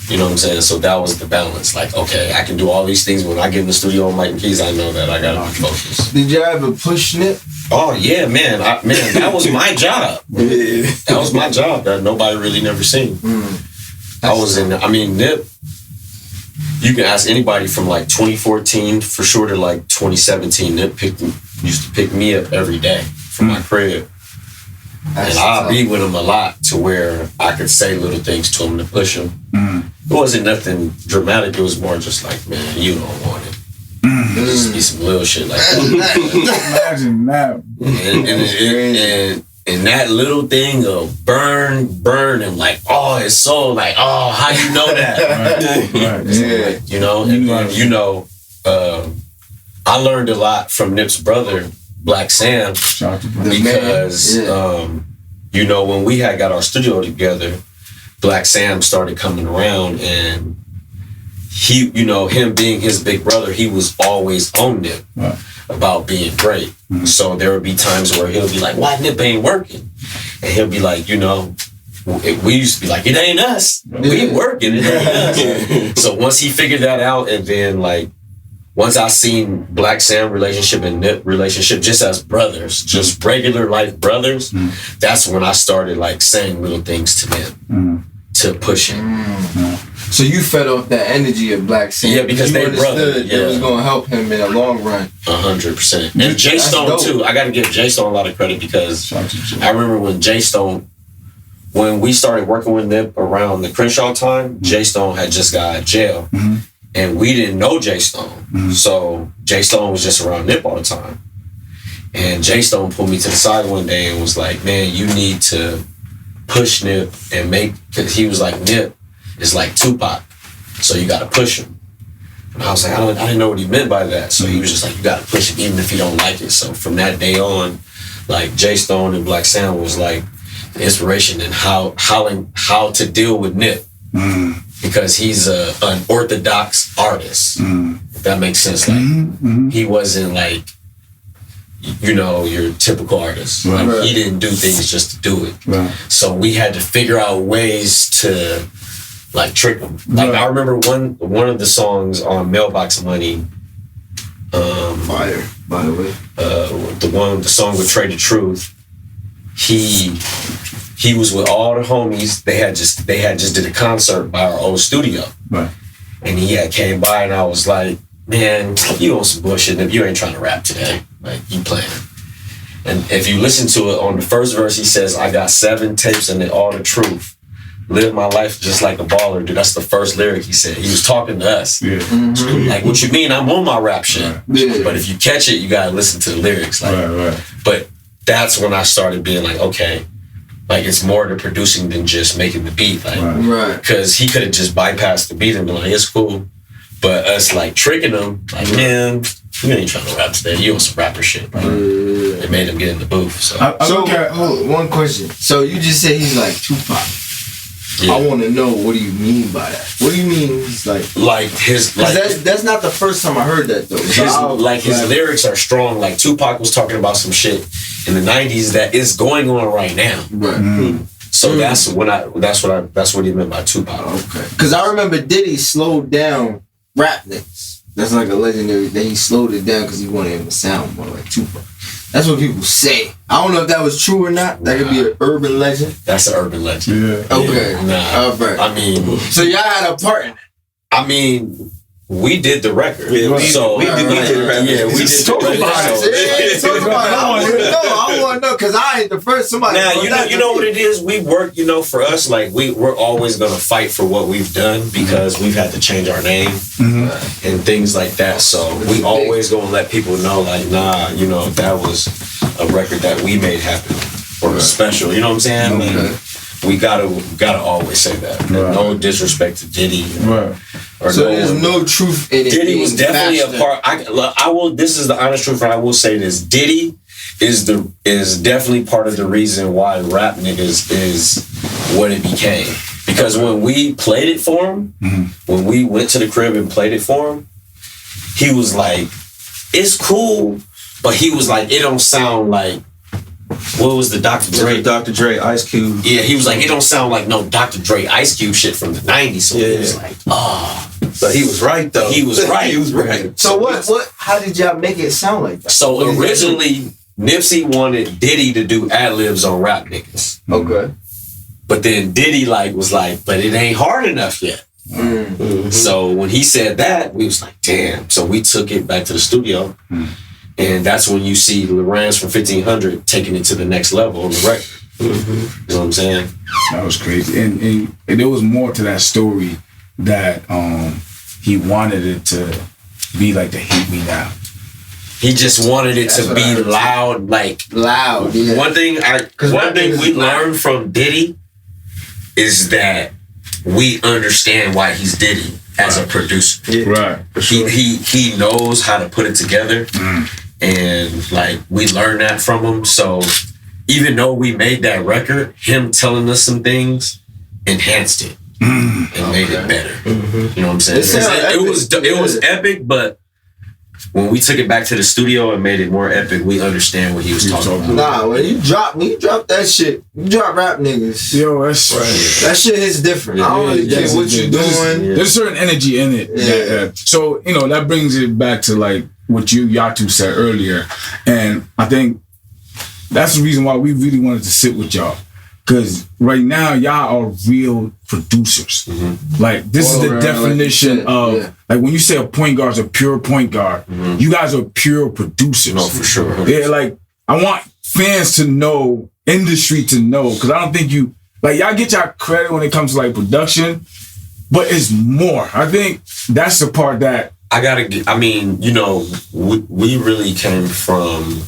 C: You know what I'm saying? So that was the balance. Like, okay, I can do all these things. When I get in the studio on Mike and Keys, I know that I gotta be focused.
A: Did you ever push Nip?
C: Oh yeah, man. That was my job. That was my job that nobody really never seen. Nip, you can ask anybody from like 2014 for sure to like 2017. Nip used to pick me up every day from my crib. And I'll be with him a lot to where I could say little things to him to push him. It wasn't nothing dramatic. It was more just like, man, you don't want it. Just be some little shit like that.
B: Imagine that.
C: And that little thing of burn, and like, oh, it's so like, oh, how you know that?
B: Right.
C: Yeah. You know, I learned a lot from Nip's brother, Black Sam, because you know, when we had got our studio together, Black Sam started coming around, and he, you know, him being his big brother, he was always on Nip about being great. So there would be times where he'll be like, why Nip ain't working? And he'll be like, you know, we used to be like, it ain't us. We ain't working, it ain't us. So once he figured that out, and then like, once I seen Black Sam relationship and Nip relationship just as brothers, just regular life brothers, that's when I started like saying little things to them to push him.
A: So you fed off that energy of Black Sam.
C: Yeah, because they brothers.
A: It was going to help him in the long run.
C: 100%. And Jay Stone too. I got to give Jay Stone a lot of credit, because I remember when Jay Stone, when we started working with Nip around the Crenshaw time, Jay Stone had just got out of jail. And we didn't know Jay Stone. So Jay Stone was just around Nip all the time. And Jay Stone pulled me to the side one day and was like, man, you need to push Nip and make, because he was like, Nip is like Tupac, so you got to push him. And I was like, I didn't know what he meant by that. So he was just like, you got to push him even if you don't like it. So from that day on, like Jay Stone and Black Sam was like the inspiration in how to deal with Nip. Because he's an orthodox artist, if that makes sense. Like he wasn't like, you know, your typical artist. Like, he didn't do things just to do it. So we had to figure out ways to like trick him. Like I remember one of the songs on Mailbox Money.
A: Fire, by the way.
C: The song with Trey the Truth. He was with all the homies. They had just did a concert by our old studio. And he had came by, and I was like, man, you on some bullshit. If you ain't trying to rap today, like you playing. And if you listen to it, on the first verse, he says, I got 7 tapes and they all the truth. Live my life just like a baller. Dude, that's the first lyric he said. He was talking to us. Like, what you mean? I'm on my rap shit. But if you catch it, you gotta listen to the lyrics. Like, but that's when I started being like, okay, like it's more to producing than just making the beat. Like, because he could have just bypassed the beat and been like, it's cool. But us like tricking him, like, man, you ain't trying to rap today. You on some rapper shit. Like, it made him get in the booth. So,
A: hold on, one question. So you just said he's like Tupac. Yeah. I want to know, what do you mean by that? What do you mean he's like
C: his
A: that's not the first time I heard that though.
C: His lyrics are strong. Like Tupac was talking about some shit in the 90s that is going on right now. So that's what he meant by Tupac.
A: Okay. Because I remember Diddy slowed down rap niggas. That's like a legendary that he slowed it down because he wanted him to sound more like Tupac. That's what people say. I don't know if that was true or not. That could be an urban legend.
C: That's an urban legend.
A: Okay.
C: All
A: right.
C: I mean,
A: so y'all had a part in it.
C: I mean, we did the record.
D: We did the record.
C: Yeah, we did
A: talk about it. Talk about it. I want to know because I ain't the first somebody.
C: Now you know what it is. We work, for us, like we're always gonna fight for what we've done because we've had to change our name and things like that. So we always gonna let people know, like, nah, that was a record that we made happen or special. You know what I'm saying? Like, we gotta always say that. No disrespect to Diddy.
E: or
A: so there's no truth in it.
E: Diddy was definitely
A: faster.
E: a part. I will. This is the honest truth, and I will say this: Diddy is definitely part of the reason why rap niggas is what it became. Because when we played it for him, when we went to the crib and played it for him, he was like, "It's cool," but he was like, "It don't sound like." What was the Dr. Dre?
D: Dr. Dre, Ice Cube.
E: Yeah, he was like, "It don't sound like no Dr. Dre, Ice Cube shit from the '90s." So he was like,
D: But he was right though.
E: He was right.
D: He was right.
A: So what? How did y'all make it sound like that?
E: So originally, Nipsey wanted Diddy to do ad-libs on rap niggas.
A: Okay.
E: But then Diddy was like, but it ain't hard enough yet.
A: Mm-hmm.
E: So when he said that, we was like, damn. So we took it back to the studio. And that's when you see Lorenz from 1500 taking it to the next level on the record. You know what I'm saying?
B: That was crazy. And there was more to that story that he wanted it to be like the Hate Me Now.
E: He just wanted it to be loud,
A: loud. Yeah.
E: One thing we learned from Diddy is that we understand why he's Diddy as a producer.
D: Yeah.
B: Right. For sure.
E: He knows how to put it together, and we learned that from him. So even though we made that record, him telling us some things enhanced it and made it better. You know what I'm saying? It was epic, but when we took it back to the studio and made it more epic, we understand what he was talking about.
A: Nah, when you drop that shit, you drop rap niggas.
B: Yo, that's
A: right. That shit is different. I don't really care what you're doing.
B: There's a certain energy in it.
A: Yeah.
B: So, that brings it back to what y'all two said earlier. And I think that's the reason why we really wanted to sit with y'all. Because right now, y'all are real producers. This is the definition of, when you say a point guard is a pure point guard, you guys are pure producers.
E: No, for sure.
B: Yeah, I want fans to know, industry to know, because I don't think y'all get y'all credit when it comes to production, but it's more. I think that's the part that we really came from,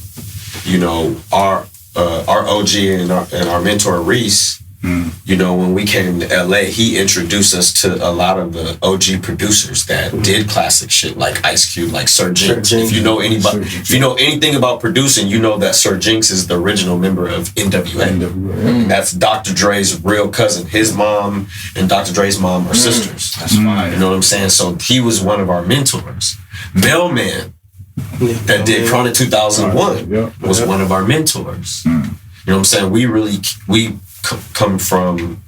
B: our OG and our mentor Reese. When we came to LA, he introduced us to a lot of the OG producers that did classic shit like Ice Cube, like Sir Jinx. If you know anything about producing, you know that Sir Jinx is the original member of NWA. And that's Dr. Dre's real cousin. His mom and Dr. Dre's mom are sisters. That's right. You know what I'm saying? So he was one of our mentors. Mailman, that did Chronic 2001, was one of our mentors. You know what I'm saying? We come from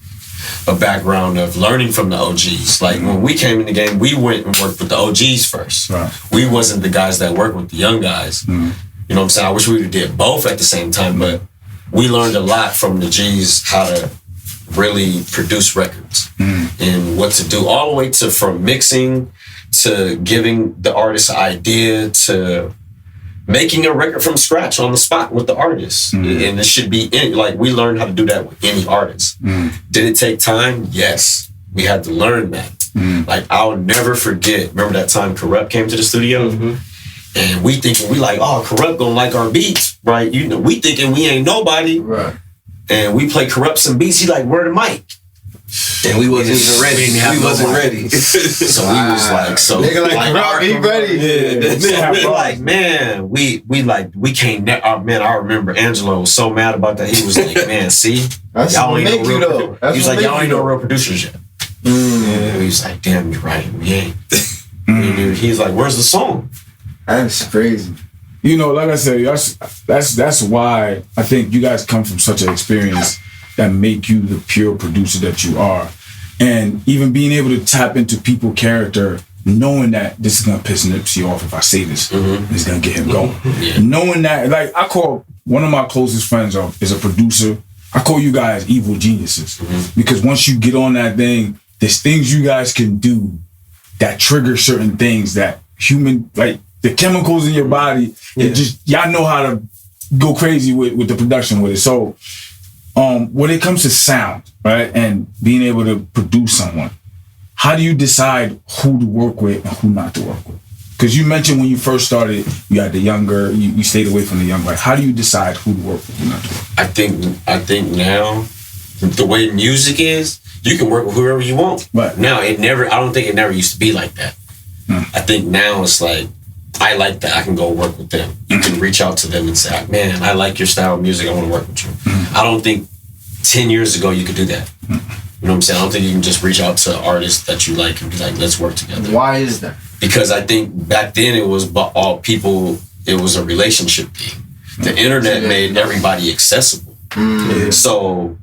B: a background of learning from the OGs. When we came in the game, we went and worked with the OGs first. Right. We wasn't the guys that worked with the young guys. You know what I'm saying? I wish we would have did both at the same time, but we learned a lot from the G's how to really produce records and what to do, all the way to from mixing to giving the artist an idea to making a record from scratch on the spot with the artist. And it should be we learned how to do that with any artist. Did it take time? Yes. We had to learn that. I'll never forget, remember that time Corrupt came to the studio? And we thinking, Corrupt gonna like our beats, right? We thinking we ain't nobody. Right. And we play Corrupt some beats, he where the mic?
D: And we wasn't even ready. We wasn't ready.
E: So we was
A: nigga Corrupt, be ready.
E: Yeah. We man, we can't. I remember Angelo was so mad about that. He was like, man, see, y'all ain't no real. He was like, y'all ain't no real producers yet. He was like, damn, you're right, we ain't. He's like, where's the song?
A: That's crazy.
B: Like I said, that's why I think you guys come from such an experience that make you the pure producer that you are. And even being able to tap into people's character, knowing that this is gonna piss Nipsey off if I say this, it's gonna get him going. Knowing that, I call one of my closest friends is a producer. I call you guys evil geniuses. Because once you get on that thing, there's things you guys can do that trigger certain things that the chemicals in your body, y'all know how to go crazy with the production with it. So when it comes to sound, right, and being able to produce someone, how do you decide who to work with and who not to work with? Because you mentioned when you first started, you had the younger, you stayed away from the young. How do you decide who to work with and who not to work with?
E: I think now, the way music is, you can work with whoever you want.
B: Right.
E: Now I don't think it never used to be like that. I think now it's like, I like that. I can go work with them. You can reach out to them and say, man, I like your style of music. I want to work with you. I don't think 10 years ago you could do that. You know what I'm saying? I don't think you can just reach out to artists that you like and be like, let's work together.
A: Why is that?
E: Because I think back then it was all people, it was a relationship thing. The internet made everybody accessible. So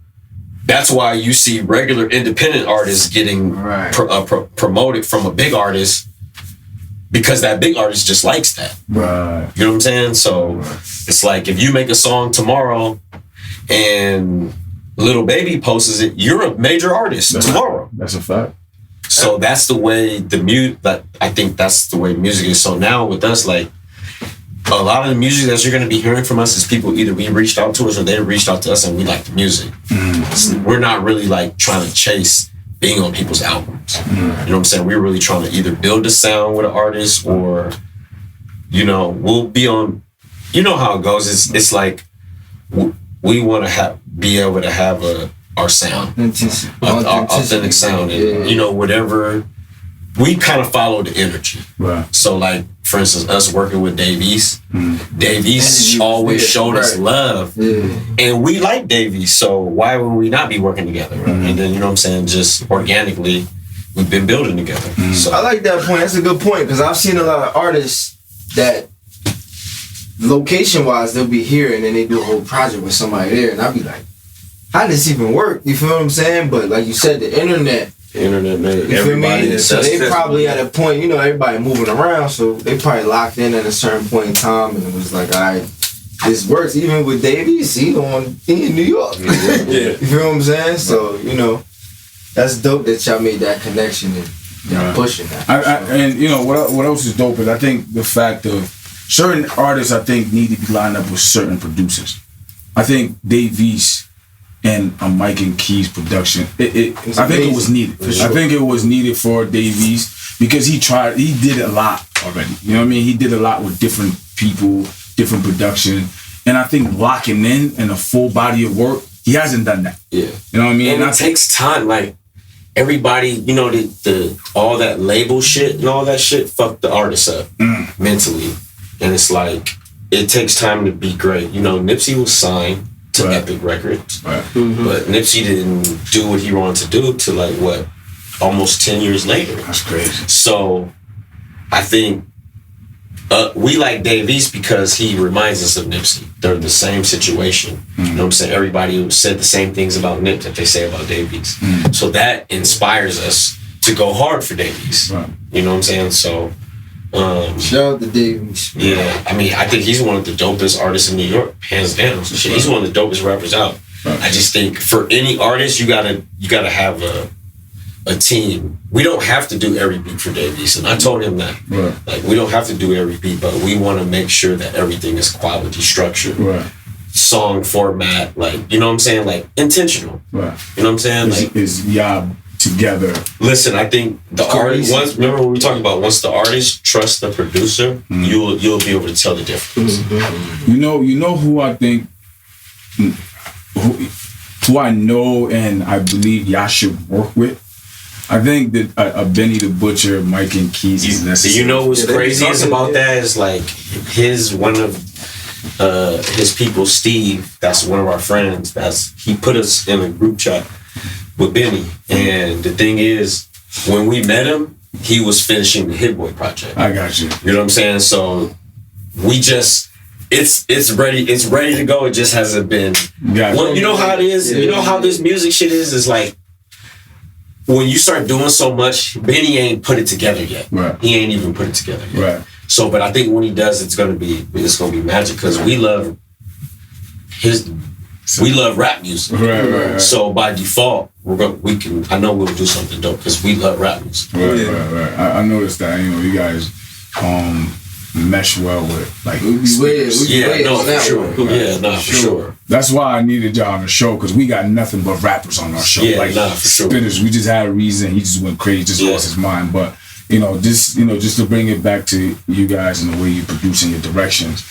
E: that's why you see regular independent artists getting promoted from a big artist, because that big artist just likes that.
B: Right.
E: You know what I'm saying? So it's like, if you make a song tomorrow and Lil Baby posts it, you're a major artist tomorrow.
B: That's a fact.
E: So that's the way I think that's the way music is. So now with us, like, a lot of the music that you're going to be hearing from us is people either we reached out to us or they reached out to us and we like the music. We're not really like trying to chase being on people's albums. You know what I'm saying? We're really trying to either build a sound with an artist or, you know, we'll be on, you know how it goes. It's like we want to be able to have our sound, our authentic sound, and you know, whatever. We kind of follow the energy. Right. So like, for instance, us working with Dave East, Dave East always showed us love. And we like Dave East, so why would we not be working together? And then, you know what I'm saying, just organically, we've been building together. So
A: I like that point. That's a good point, because I've seen a lot of artists that location-wise, they'll be here and then they do a whole project with somebody there, and I'll be like, how does this even work? You feel what I'm saying? But like you said, the internet made everybody. So they probably at a point, you know, everybody moving around, so they probably locked in at a certain point in time, and it was like, all right, this works. Even with Davies, he in New York. You feel what I'm saying? So, you know, that's dope that y'all made that connection and y'all pushing that.
B: And you know what else is dope is I think the fact of certain artists I think need to be lined up with certain producers. I think Davies and Mike and Keys production, I think it was needed. Sure. I think it was needed for Davies because he did a lot already. You know what I mean? He did a lot with different people, different production. And I think locking in a full body of work, he hasn't done that. Yeah. You know what I mean?
E: And it takes time. Like, everybody, you know, the all that label shit and all that shit fucked the artists up mentally. And it's like, it takes time to be great. You know, Nipsey was signed to Epic Records, but Nipsey didn't do what he wanted to do till like what, almost 10 years later.
B: That's crazy.
E: So I think we like Dave East because he reminds us of Nipsey. They're the same situation. You know what I'm saying? Everybody said the same things about Nip that they say about Dave East. So that inspires us to go hard for Dave East. You know what I'm saying? So
A: shout out to Davies.
E: Yeah, I mean, I think he's one of the dopest artists in New York, hands down. Shit, he's one of the dopest rappers out. I just think for any artist, you gotta have a team. We don't have to do every beat for Davies, and I told him that. Like, we don't have to do every beat, but we want to make sure that everything is quality, structured, song format, like, you know what I'm saying, like intentional. You know what I'm saying? Like,
B: is together.
E: Listen, I think the artist. Remember what we were talking about? Once the artist trusts the producer, you'll be able to tell the difference.
B: You know who I think, who I know and I believe y'all should work with. I think that Benny the Butcher, Mike and Keys is necessary.
E: You know what's crazy about that is like one of his people, Steve. That's one of our friends. He put us in a group chat with Benny, and the thing is, when we met him, he was finishing the Hit Boy project.
B: I got you.
E: You know what I'm saying? So we just, it's ready to go. It just hasn't been. You know how it is. You know how this music shit is. It's like when you start doing so much, Benny ain't put it together yet. He ain't even put it together yet. So, but I think when he does, it's gonna be magic because we love rap music. So by default, I know we'll do something dope because we love rap music.
B: I noticed that, you know, you guys mesh well with like
E: for sure.
B: That's why I needed y'all on the show because we got nothing but rappers on our show.
E: For sure.
B: Spitters, we just had a reason. He just went crazy, just lost his mind. But just to bring it back to you guys and the way you produce and your directions.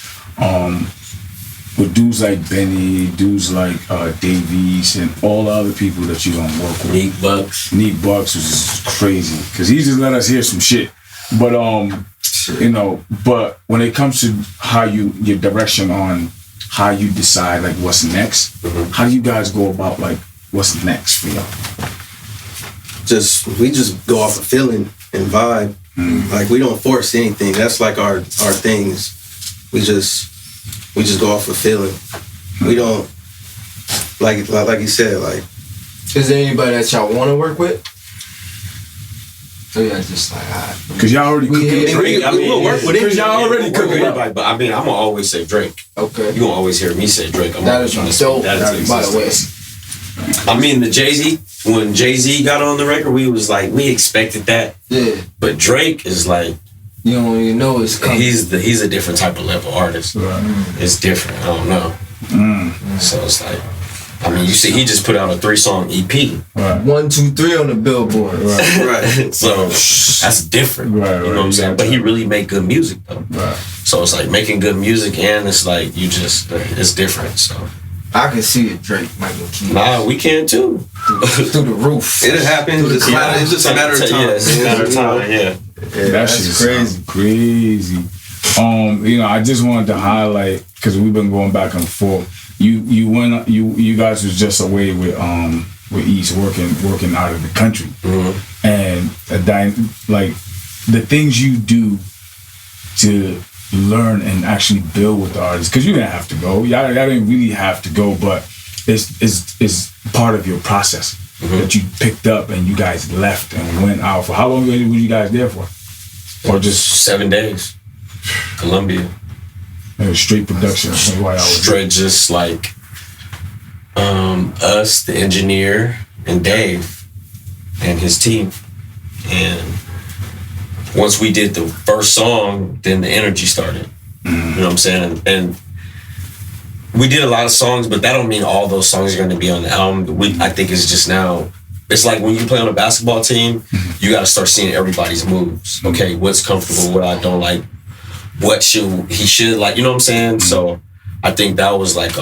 B: with dudes like Benny, dudes like Davies, and all the other people that you don't work with. Neat Bucks was just crazy because he just let us hear some shit. But but when it comes to how your direction on how you decide like what's next, how do you guys go about like what's next for y'all?
D: We just go off a feeling and vibe. Like we don't force anything. That's like our things. We just go off a feeling. We don't like you said, like.
A: Is there anybody that y'all want to work with? So yeah, just like
B: because y'all already cooking.
E: We'll work with it.
B: Because y'all already cooking.
E: But I mean, I'm gonna always say Drake.
A: Okay.
E: You gonna always hear me say Drake.
A: That is dope. By the way.
E: I mean, the Jay-Z, when Jay-Z got on the record, we was like, we expected that. Yeah. But Drake is like,
A: you don't even know it's coming.
E: He's a different type of level artist. Right. It's different. I don't know. So it's like, I mean, you see, he just put out a 3-song EP.
A: Right. 1, 2, 3 on the Billboard.
E: Right. So that's different. Right. You know what I'm saying? But he really make good music though. Right. So it's like making good music, and it's like it's different. So.
A: I can see it, Drake, Michael Keys.
E: Nah, we can too.
A: Through the roof.
D: It happens. It's just a matter of time.
E: Yeah, it's a matter of time. Yeah.
B: That's crazy. I just wanted to highlight because we've been going back and forth. You guys was just away with East working out of the country, and like the things you do to learn and actually build with the artists, because you didn't have to go. Y'all didn't really have to go, but it's part of your process that you picked up and you guys left and went out for. How long were you guys there for? Or just
E: 7 days. Colombia.
B: Straight production.
E: Straight, just like us, the engineer, and Dave and his team. And once we did the first song, then the energy started. You know what I'm saying? And we did a lot of songs, but that don't mean all those songs are going to be on the album. I think it's just now, it's like when you play on a basketball team, you got to start seeing everybody's moves. Okay, what's comfortable, what I don't like, what he should like, you know what I'm saying? So I think that was like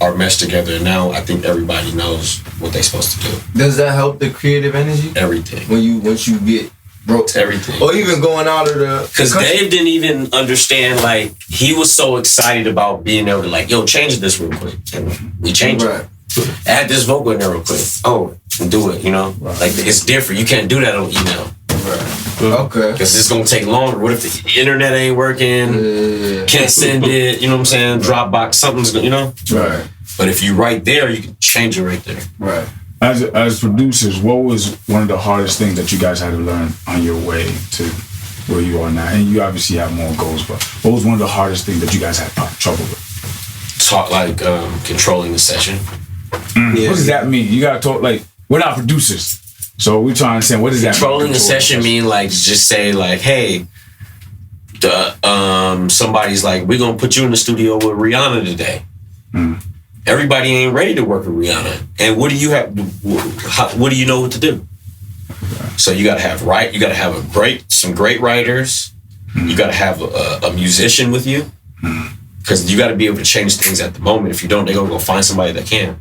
E: our mesh together. And now I think everybody knows what they're supposed to do.
A: Does that help the creative energy?
E: Everything.
A: Once you get broke,
E: everything.
A: Or even going out of the.
E: Because Dave didn't even understand. Like, he was so excited about being able to like, yo, change this real quick, and we changed it. Add this vocal in there real quick. Oh, and do it. You know, like it's different. You can't do that on email.
A: Okay.
E: Because it's gonna take longer. What if the internet ain't working? Can't send it. You know what I'm saying? Dropbox, something's gonna, you know.
B: Right.
E: But if you right there, you can change it right there.
B: Right. As producers, what was one of the hardest things that you guys had to learn on your way to where you are now? And you obviously have more goals, but what was one of the hardest things that you guys had trouble with?
E: Talk like controlling the session.
B: What does that mean? You gotta talk like, we're not producers, so we're trying to understand what does that mean?
E: Controlling the session mean like just say like, hey, somebody's like, we're gonna put you in the studio with Rihanna today. Everybody ain't ready to work with Rihanna, and what do you have? What do you know what to do? So you gotta have some great writers. You gotta have a musician with you. Because you got to be able to change things at the moment. If you don't, they're going to go find somebody that can.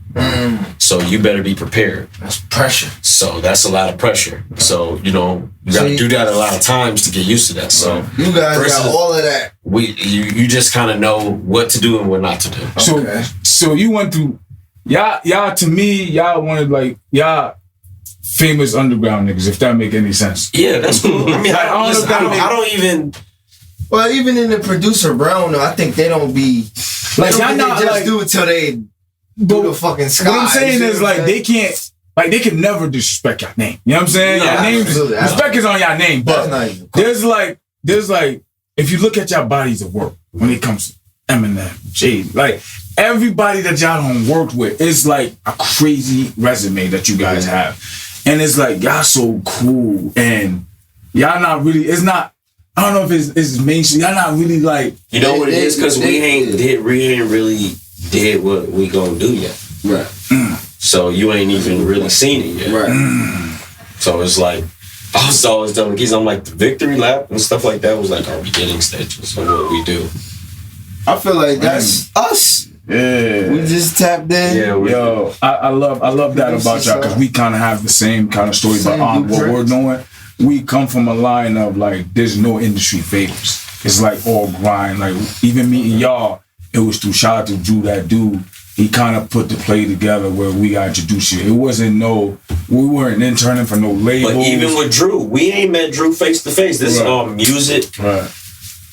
E: So you better be prepared.
A: That's pressure.
E: So that's a lot of pressure. So, you got to do that a lot of times to get used to that. So
A: you guys got all of that.
E: You just kind of know what to do and what not to do.
B: So you went through, y'all to me, y'all wanted like, y'all famous underground niggas, if that make any sense.
E: Yeah, that's cool. I mean, I don't even...
A: Well, even in the producer realm, I think they don't be like y'all not just like, do it till they do the fucking sky.
B: What I'm saying is like they can't, like they can never disrespect your name. You know what I'm saying?
A: No,
B: your name, respect is on your name, but there's like if you look at your bodies of work when it comes to Eminem, Jay, like everybody that y'all don't work with, it's like a crazy resume that you guys have, and it's like y'all so cool and y'all not really. It's not. I don't know if it's mainstream. Y'all not really like...
E: You know what it is? Because we ain't really did what we gonna do yet.
A: Right.
E: So you ain't even really seen it yet.
A: Right.
E: So it's like, I was always telling the kids, I'm like, the victory lap and stuff like that was like our beginning stages of what we do.
A: I feel like that's us.
B: Yeah,
A: we just tapped in.
E: Yeah,
B: yo, I love that about y'all because we kind of have the same kind of story. But what we're doing, we come from a line of like, there's no industry favors. It's like all grind. Like even meeting y'all, it was through shout out to Drew, that dude. He kind of put the play together where we got introduced you. It wasn't we weren't interning for no labels.
E: But even with Drew, we ain't met Drew face to face. This is all music,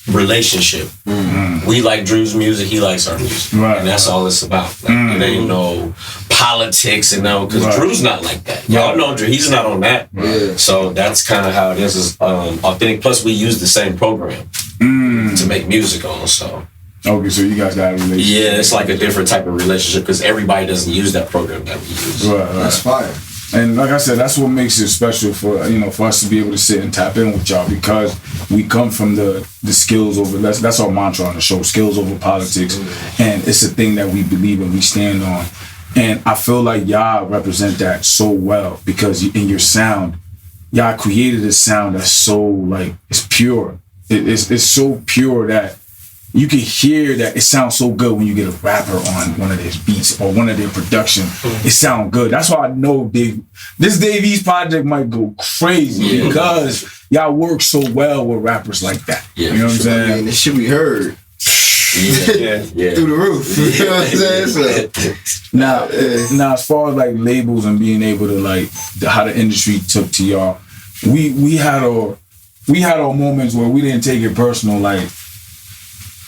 E: relationship. Mm-hmm. We like Drew's music, he likes our music. Right. And that's all it's about. Like, it ain't no politics and no, because Drew's not like that. Y'all know Drew, he's not on that. Yeah. So that's kind of how it is authentic. Plus, we use the same program to make music on, so.
B: Okay, so you guys got a relationship.
E: Yeah, it's like a different type of relationship because everybody doesn't use that program that we use.
B: Right.
A: That's fire.
B: And like I said, that's what makes it special for for us to be able to sit and tap in with y'all because we come from the skills over. That's our mantra on the show: skills over politics, and it's a thing that we believe and we stand on. And I feel like y'all represent that so well because in your sound, y'all created a sound that's so like it's pure. It's so pure that. You can hear that it sounds so good when you get a rapper on one of their beats or one of their production. It sounds good. That's why I know this Dave East project might go crazy because y'all work so well with rappers like that. Yeah, you know what I'm saying?
A: I mean, this shit we heard. Yeah. Through the roof. You know what I'm saying? So,
B: now, as far as like labels and being able to like how the industry took to y'all, we had our moments where we didn't take it personal, like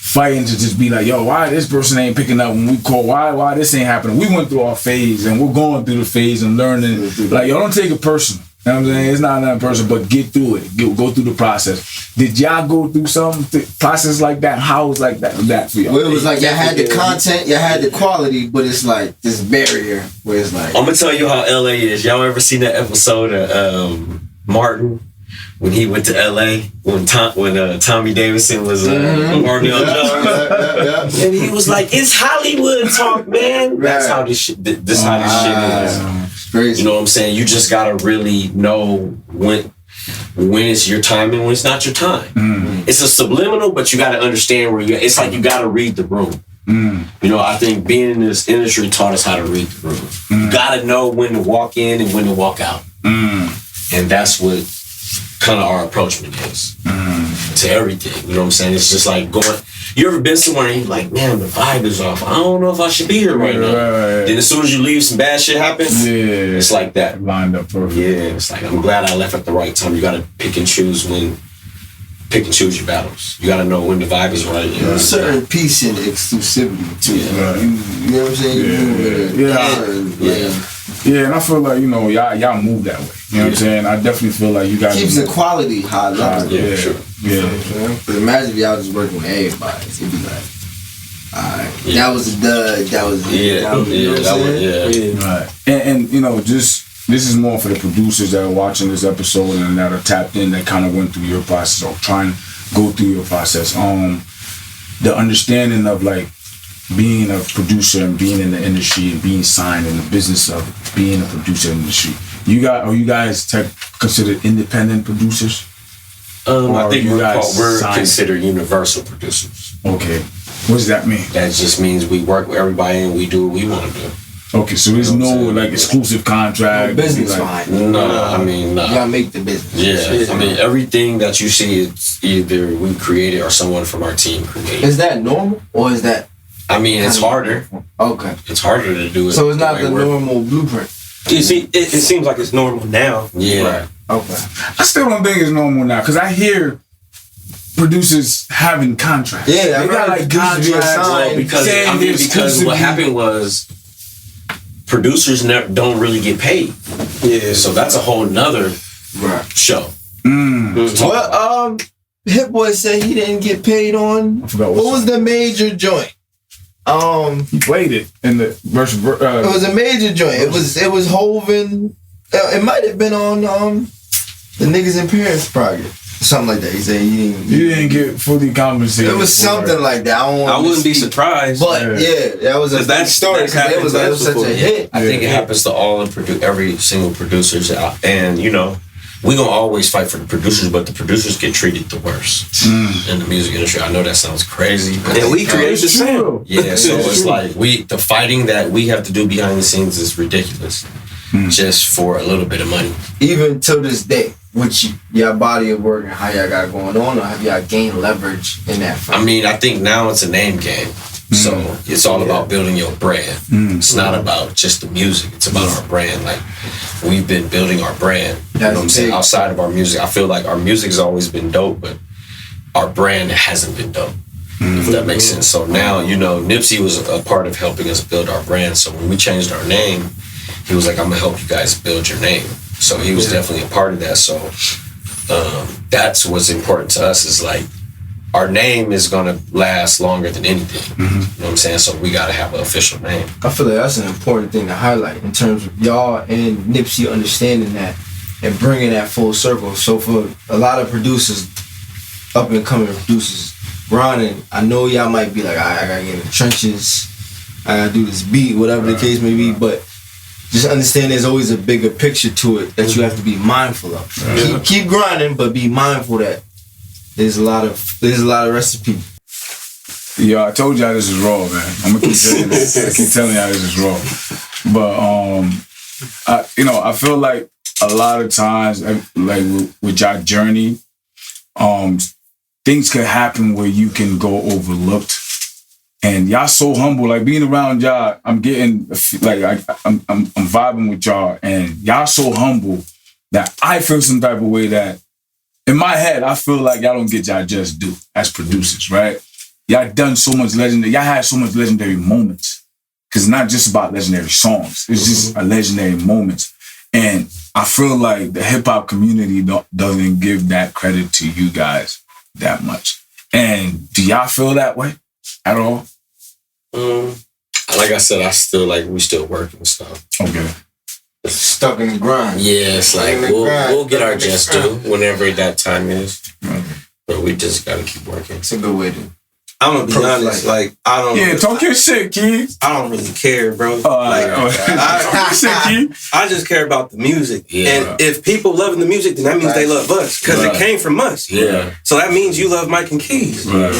B: fighting to just be like, yo, why this person ain't picking up when we call? Why this ain't happening? We went through our phase and we're going through the phase and learning. Like, yo, don't take it personal. You know what I'm saying? It's not that personal, but get through it. Go through the process. Did y'all go through some process like that? How was like that for y'all?
A: Well, it was like y'all had the content, y'all had the quality, but it's like this barrier where it's like.
E: I'm gonna tell you how LA is. Y'all ever seen that episode of Martin? When he went to LA, when Tommy Davidson was Martin Jones, and he was like, "It's Hollywood talk, man." That's how this shit. This how this shit is. Crazy. You know what I'm saying? You just gotta really know when it's your time and when it's not your time. It's a subliminal, but you gotta understand where you. It's like you gotta read the room. You know, I think being in this industry taught us how to read the room. You gotta know when to walk in and when to walk out, and that's what. Kind of our approachment is to everything. You know what I'm saying? It's just like going. You ever been somewhere and you're like, man, the vibe is off. I don't know if I should be here right now. Then as soon as you leave, some bad shit happens. Yeah, it's like that.
B: Lined up perfect.
E: Yeah, it's like I'm glad I left at the right time. You got to pick and choose your battles. You got to know when the vibe is right. You know?
A: There's a certain peace and exclusivity too. Yeah. You know what I'm saying?
B: Yeah, and I feel like, y'all move that way. You know what I'm saying? I definitely feel like you guys
A: keeps the quality high level.
B: Yeah, sure. Yeah.
A: But imagine if y'all just working with everybody. It'd be like, alright, that was a dud. That was
B: Right. And just this is more for the producers that are watching this episode and that are tapped in, that kind of went through your process or trying to go through your process. The understanding of like being a producer and being in the industry and being signed in the business of being a producer in the industry. Are you guys considered independent producers?
E: I think we're considered universal producers.
B: Okay. What does that mean?
E: That just means we work with everybody and we do what we want to do.
B: Okay, so there's no like exclusive contract.
A: No business line.
E: No.
A: Y'all make the business.
E: Yeah, I mean everything that you see, it's either we created or someone from our team created.
A: Is that normal or is that?
E: I mean, it's harder.
A: Okay.
E: It's harder to do it.
A: So it's not the normal blueprint.
F: You see, it seems like it's normal now.
E: Yeah.
A: Right. Okay.
B: I still don't think it's normal now because I hear producers having contracts.
A: Yeah,
B: they got like contracts.
E: Because what happened was producers don't really get paid. Yeah. So that's a whole nother show.
A: Well, Hit Boy said he didn't get paid on. I forgot what was the major joint?
B: He played it in the verse. It
A: was a major joint. It was Hoven. It might have been on the Niggas in Paris project, something like that. He said you
B: didn't get fully compensated.
A: It was something like that.
F: I wouldn't be surprised.
A: But that was a big story because it was such a hit.
E: I think it happens to every single producer, and we gonna always fight for the producers, but the producers get treated the worst in the music industry. I know that sounds crazy, but
F: And we create the sound.
E: yeah, so it's like the fighting that we have to do behind the scenes is ridiculous, just for a little bit of money.
A: Even to this day, with your body of work and how y'all got going on, or have y'all gained leverage in that fight?
E: I mean, I think now it's a name game. So it's all about building your brand. It's not about just the music. It's about our brand. Like, we've been building our brand. You know what I'm saying? Outside of our music, I feel like our music has always been dope, but our brand hasn't been dope. If that makes sense. So now, you know, Nipsey was a part of helping us build our brand. So when we changed our name, he was like, I'm gonna help you guys build your name. So he was definitely a part of that. So that's what's important to us, is like, our name is gonna last longer than anything. You know what I'm saying? So we gotta have an official name.
A: I feel like that's an important thing to highlight in terms of y'all and Nipsey understanding that and bringing that full circle. So for a lot of producers, up and coming producers, grinding, I know y'all might be like, I gotta get in the trenches, I gotta do this beat, whatever the case may be, but just understand there's always a bigger picture to it that you have to be mindful of. Keep grinding, but be mindful that there's a lot of recipe.
B: Yeah, I told y'all this is raw, man. I'm gonna keep saying this. I keep telling y'all this is raw. But I feel like a lot of times, like with y'all journey, things could happen where you can go overlooked. And y'all so humble, like being around y'all, I'm getting like I'm vibing with y'all, and y'all so humble that I feel some type of way that in my head I feel like y'all don't get y'all just due as producers, right? Y'all done so much legendary, y'all had so much legendary moments, because it's not just about legendary songs, it's just a legendary moments, and I feel like the hip hop community doesn't give that credit to you guys that much. And do y'all feel that way at all?
E: Like I said, we still working and stuff.
B: Okay.
A: Stuck in the grind.
E: Yeah, it's like we'll get our just due whenever that time is. But we just gotta keep working.
A: It's a good way to.
F: I'm gonna be honest, like I don't.
B: Yeah, talk your shit, kid.
F: I don't really care, bro.
B: I
F: I just care about the music.
E: Yeah.
F: And if people loving the music, then that means they love us, because it came from us.
E: Yeah.
F: So that means you love Mike and Keys.
B: Right.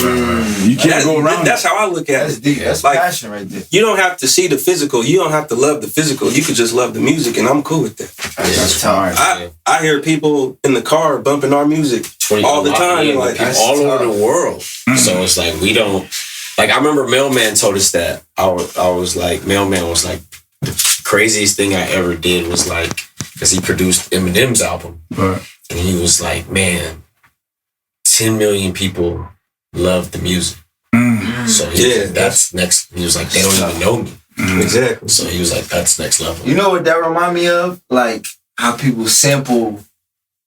B: You can't go around.
F: That's how I look at
A: That's
F: it.
A: deep. That's
F: like,
A: passion right there.
F: You don't have to see the physical. You don't have to love the physical. You could just love the music, and I'm cool with that.
A: That's tough.
F: I hear people in the car bumping our music all the time.
E: Yeah,
F: like
E: all over the world. So it's like we don't. Like, I remember Mailman told us that. I was like, Mailman was like, the craziest thing I ever did was like, because he produced Eminem's album.
B: Right.
E: And he was like, man, 10 million people love the music. So that's next. He was like, they don't even know me.
F: Exactly.
E: So he was like, that's next level.
A: You know what that remind me of? Like how people sample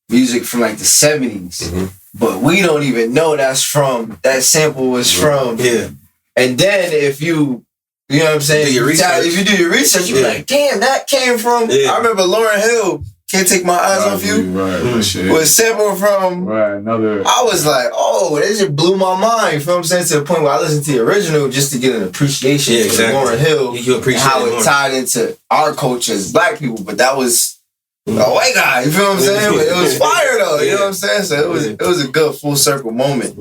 A: music from like the 70s. But we don't even know that sample was from.
F: Yeah.
A: And then if you know what I'm saying?
F: Do your research.
A: If you do your research, you're like, damn, that came from.
F: Yeah.
A: I remember Lauryn Hill, Can't Take My Eyes Off You.
B: Right.
A: Was sampled from.
B: Right. Another.
A: I was like, oh, that just blew my mind. You feel what I'm saying? To the point where I listened to the original just to get an appreciation for Lauryn Hill.
F: You appreciate
A: and how it
F: more.
A: tied into our culture as black people. But that was a white guy. You feel what I'm saying? But it was fire though. You know what I'm saying? So it was a good full circle moment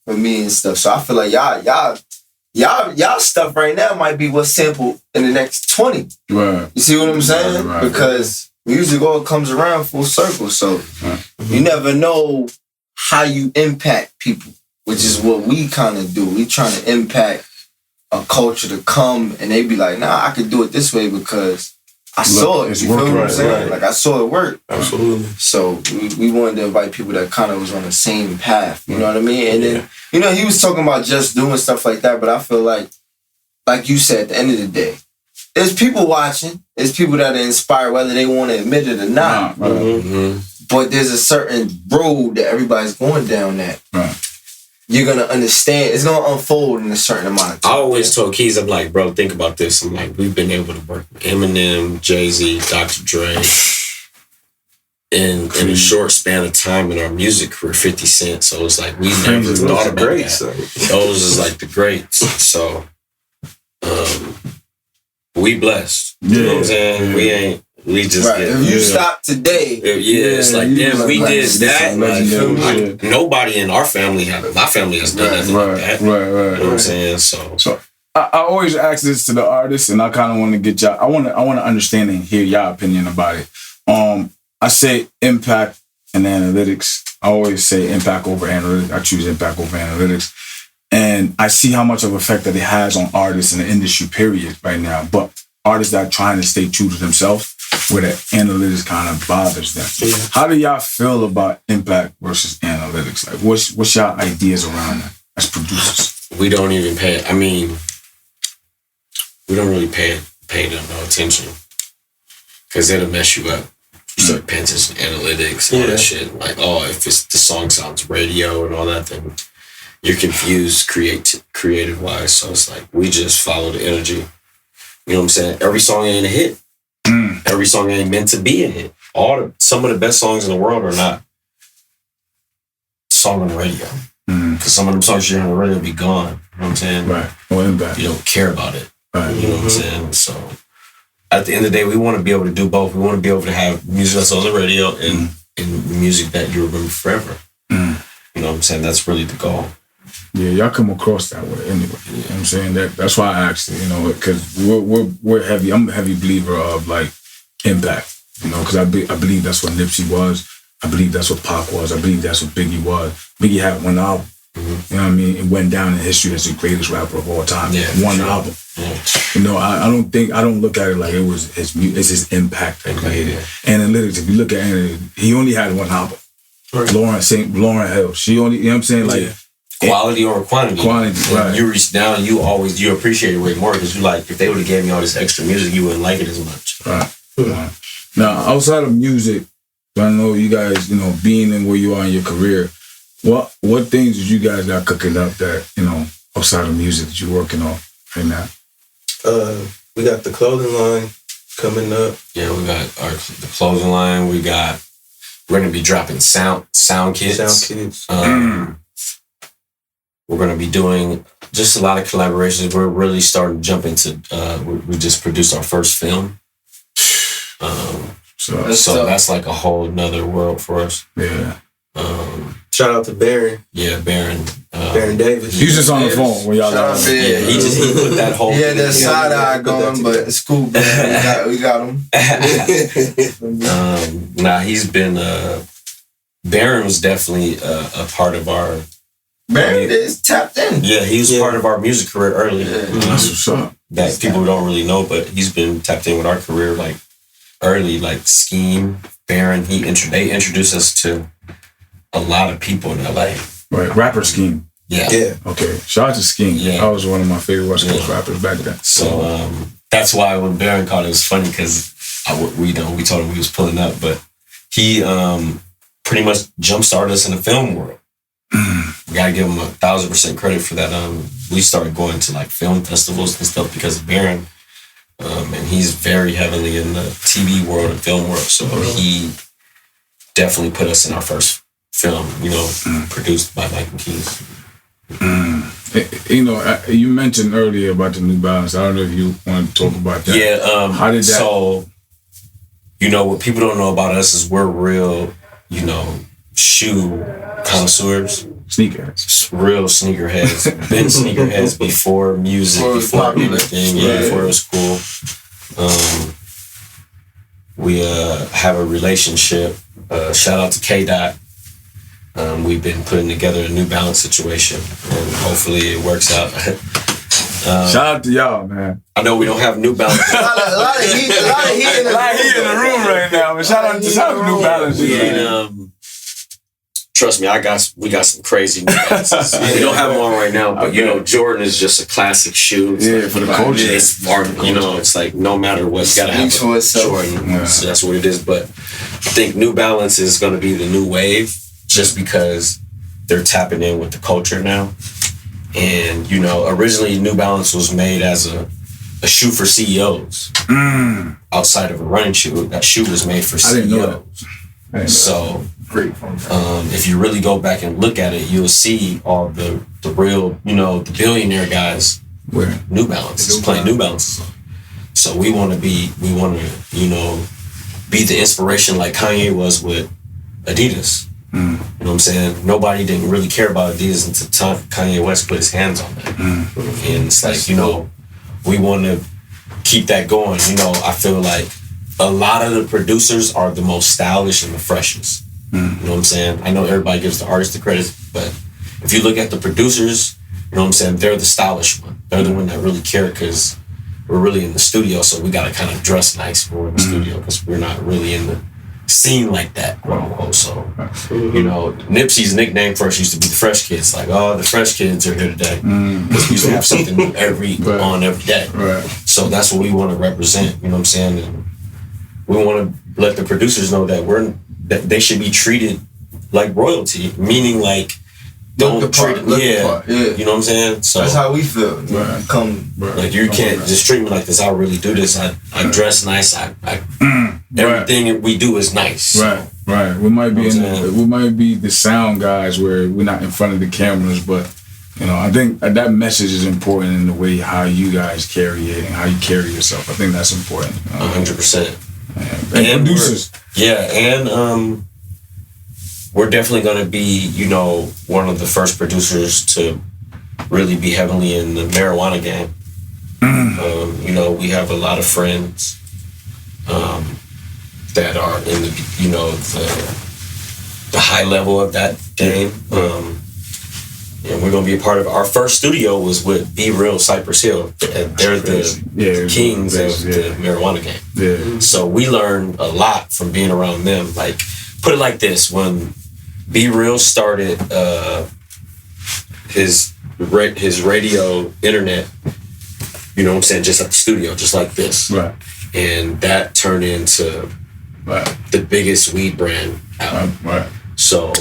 A: for me and stuff. So I feel like y'all stuff right now might be what's sampled in the next 20.
B: Right.
A: You see what I'm saying?
B: Right.
A: Because music all comes around full circle. So you never know how you impact people, which is what we kind of do. We trying to impact a culture to come and they be like, nah, I could do it this way because I saw it. You feel what I'm saying? Like I saw it work.
F: Absolutely.
A: So we wanted to invite people that kind of was on the same path. You know what I mean? And then, you know, he was talking about just doing stuff like that, but I feel like you said, at the end of the day, there's people watching. There's people that are inspired, whether they want to admit it or not. But there's a certain road that everybody's going down that you're going to understand. It's going to unfold in a certain amount of time.
E: I always told Keys, I'm like, bro, think about this. I'm like, we've been able to work with Eminem, Jay-Z, Dr. Dre, in a short span of time in our music career, 50 Cent. So it's like, we never thought about that. Those is like the greats. So we blessed. You know what I'm saying? We ain't We just
A: Right. If you stop today,
E: it's like, damn, we did that. Like, nobody in our family, my family has done nothing like that.
B: Right.
E: You know what I'm saying? So
B: I always ask this to the artists, and I kind of want to get y'all. I want to understand and hear y'all opinion about it. I say impact and analytics. I always say impact over analytics. I choose impact over analytics. And I see how much of effect that it has on artists in the industry, period, right now. But artists that are trying to stay true to themselves, where the analytics kind of bothers them. Yeah. How do y'all feel about impact versus analytics? Like, what's y'all ideas around that as producers?
E: We don't even pay. I mean, we don't really pay them no attention because it'll mess you up. You start paying attention to analytics and all that shit. Like, if it's the song sounds radio and all that, then you're confused creative wise. So it's like we just follow the energy. You know what I'm saying? Every song ain't a hit. Every song ain't meant to be a hit. Some of the best songs in the world are not song on the radio. Because some of them songs you hear on the radio be gone. You know what I'm saying?
B: Right. No impact.
E: You don't care about it.
B: Right.
E: You know what I'm saying? So at the end of the day, we want to be able to do both. We want to be able to have music that's on the radio and music that you remember forever. You know what I'm saying? That's really the goal.
B: Yeah, y'all come across that way anyway. You know what I'm saying? That's why I asked it, because we're heavy. I'm a heavy believer of like impact, because I believe that's what Nipsey was. I believe that's what Pac was. I believe that's what Biggie was. Biggie had one album. You know what I mean? It went down in history as the greatest rapper of all time.
E: Yeah,
B: one album. Yeah. I don't look at it like it was it's his impact that created. Analytics, if you look at analytics, he only had one album. Right. Lauryn Hill. She only, you know what I'm saying? Like
E: quality over quantity.
B: Right.
E: You reach down, you appreciate it way more because you like, if they would have gave me all this extra music, you wouldn't like it as much.
B: Right. Now, outside of music, I know you guys, being in where you are in your career, what things did you guys got cooking up that, outside of music that you're working on right now?
F: We got the clothing line coming up.
E: Yeah, we got the clothing line. We're going to be dropping sound kits. We're going to be doing just a lot of collaborations. We're really starting to jump into, we just produced our first film. So that's like a whole nother world for us.
B: Yeah.
F: Shout out to Baron.
E: Yeah, Baron.
F: Baron Davis.
B: He's just on the phone when y'all got him.
E: Yeah, he put that whole
A: thing. That side eye going, but it's cool, man. We got him.
E: He's been, Baron was definitely a part of our...
A: Baron is tapped in.
E: Yeah, he was part of our music career early.
B: That's what's up.
E: That people don't really know, but he's been tapped in with our career like early, like Scheme, Baron. They introduced us to a lot of people in LA.
B: Right, rapper Scheme.
E: Yeah.
B: Okay, shout out to Scheme. Yeah. I was one of my favorite West Coast rappers back then.
E: So that's why when Baron called, it was funny because we told him we was pulling up, but he pretty much jump started us in the film world. We gotta give him 1,000% credit for that. We started going to like film festivals and stuff because of Baron, and he's very heavily in the TV world and film world. So he definitely put us in our first film, produced by Mike and Keys.
B: You mentioned earlier about the New Balance. I don't know if you want to talk about that.
E: Yeah.
B: How did that?
E: So, what people don't know about us is we're real, shoe connoisseurs.
B: Sneakerheads.
E: Real sneakerheads. Been sneakerheads before music, before everything. Yeah, before it was cool. We have a relationship. Shout out to K-Dot. We've been putting together a New Balance situation, and hopefully it works out.
B: Shout out to y'all, man.
E: I know we don't have New Balance.
A: a lot of heat in the room
B: right now. But shout out to New Balance.
E: Yeah, trust me, we got some crazy New Balances. We don't have them on right now, but Jordan is just a classic shoe. It's
B: for the culture.
E: It's part of, it's like no matter what, you gotta have Jordan. Yeah. So that's what it is. But I think New Balance is gonna be the new wave just because they're tapping in with the culture now. And, originally New Balance was made as a shoe for CEOs. Outside of a running shoe, that shoe was made for CEOs. I didn't know that. So,
B: great.
E: If you really go back and look at it, you'll see all the real, the billionaire guys wearing New Balances, playing New Balances. So we want to, be the inspiration like Kanye was with Adidas. You know what I'm saying? Nobody didn't really care about Adidas until Kanye West put his hands on that. And it's like, you know, we want to keep that going. You know, I feel like a lot of the producers are the most stylish and the freshest. You know what I'm saying? I know everybody gives the artist the credit, but if you look at the producers, you know what I'm saying, they're the stylish one. They're the one that really care because we're really in the studio, so we got to kind of dress nice when we're in the studio because we're not really in the scene like that, quote unquote. So, you know, Nipsey's nickname first used to be the Fresh Kids. Like, oh, the Fresh Kids are here today. Because we used to have something new every day. Right. So that's what we want to represent, you know what I'm saying? And we want to let the producers know that they should be treated like royalty, meaning like, don't treat it, you know what I'm saying? So
A: that's how we feel.
E: Like you can't just treat me like this. I really do this. I dress nice. Everything we do is nice.
B: Right. We might be the sound guys where we're not in front of the cameras, but you know, I think that message is important in the way how you guys carry it and how you carry yourself. I think that's important.
E: 100%.
B: And producers.
E: And we're definitely going to be, you know, one of the first producers to really be heavily in the marijuana game. You know, we have a lot of friends that are in the, you know, the high level of that game. And we're going to be a part of it. Our first studio was with Be Real Cypress Hill. They're the kings of the marijuana game. Yeah. So we learned a lot from being around them. Like, put it like this, when Be Real started his radio internet, you know what I'm saying, just at the studio, just like this. Right. And that turned into the biggest weed brand out. Right. So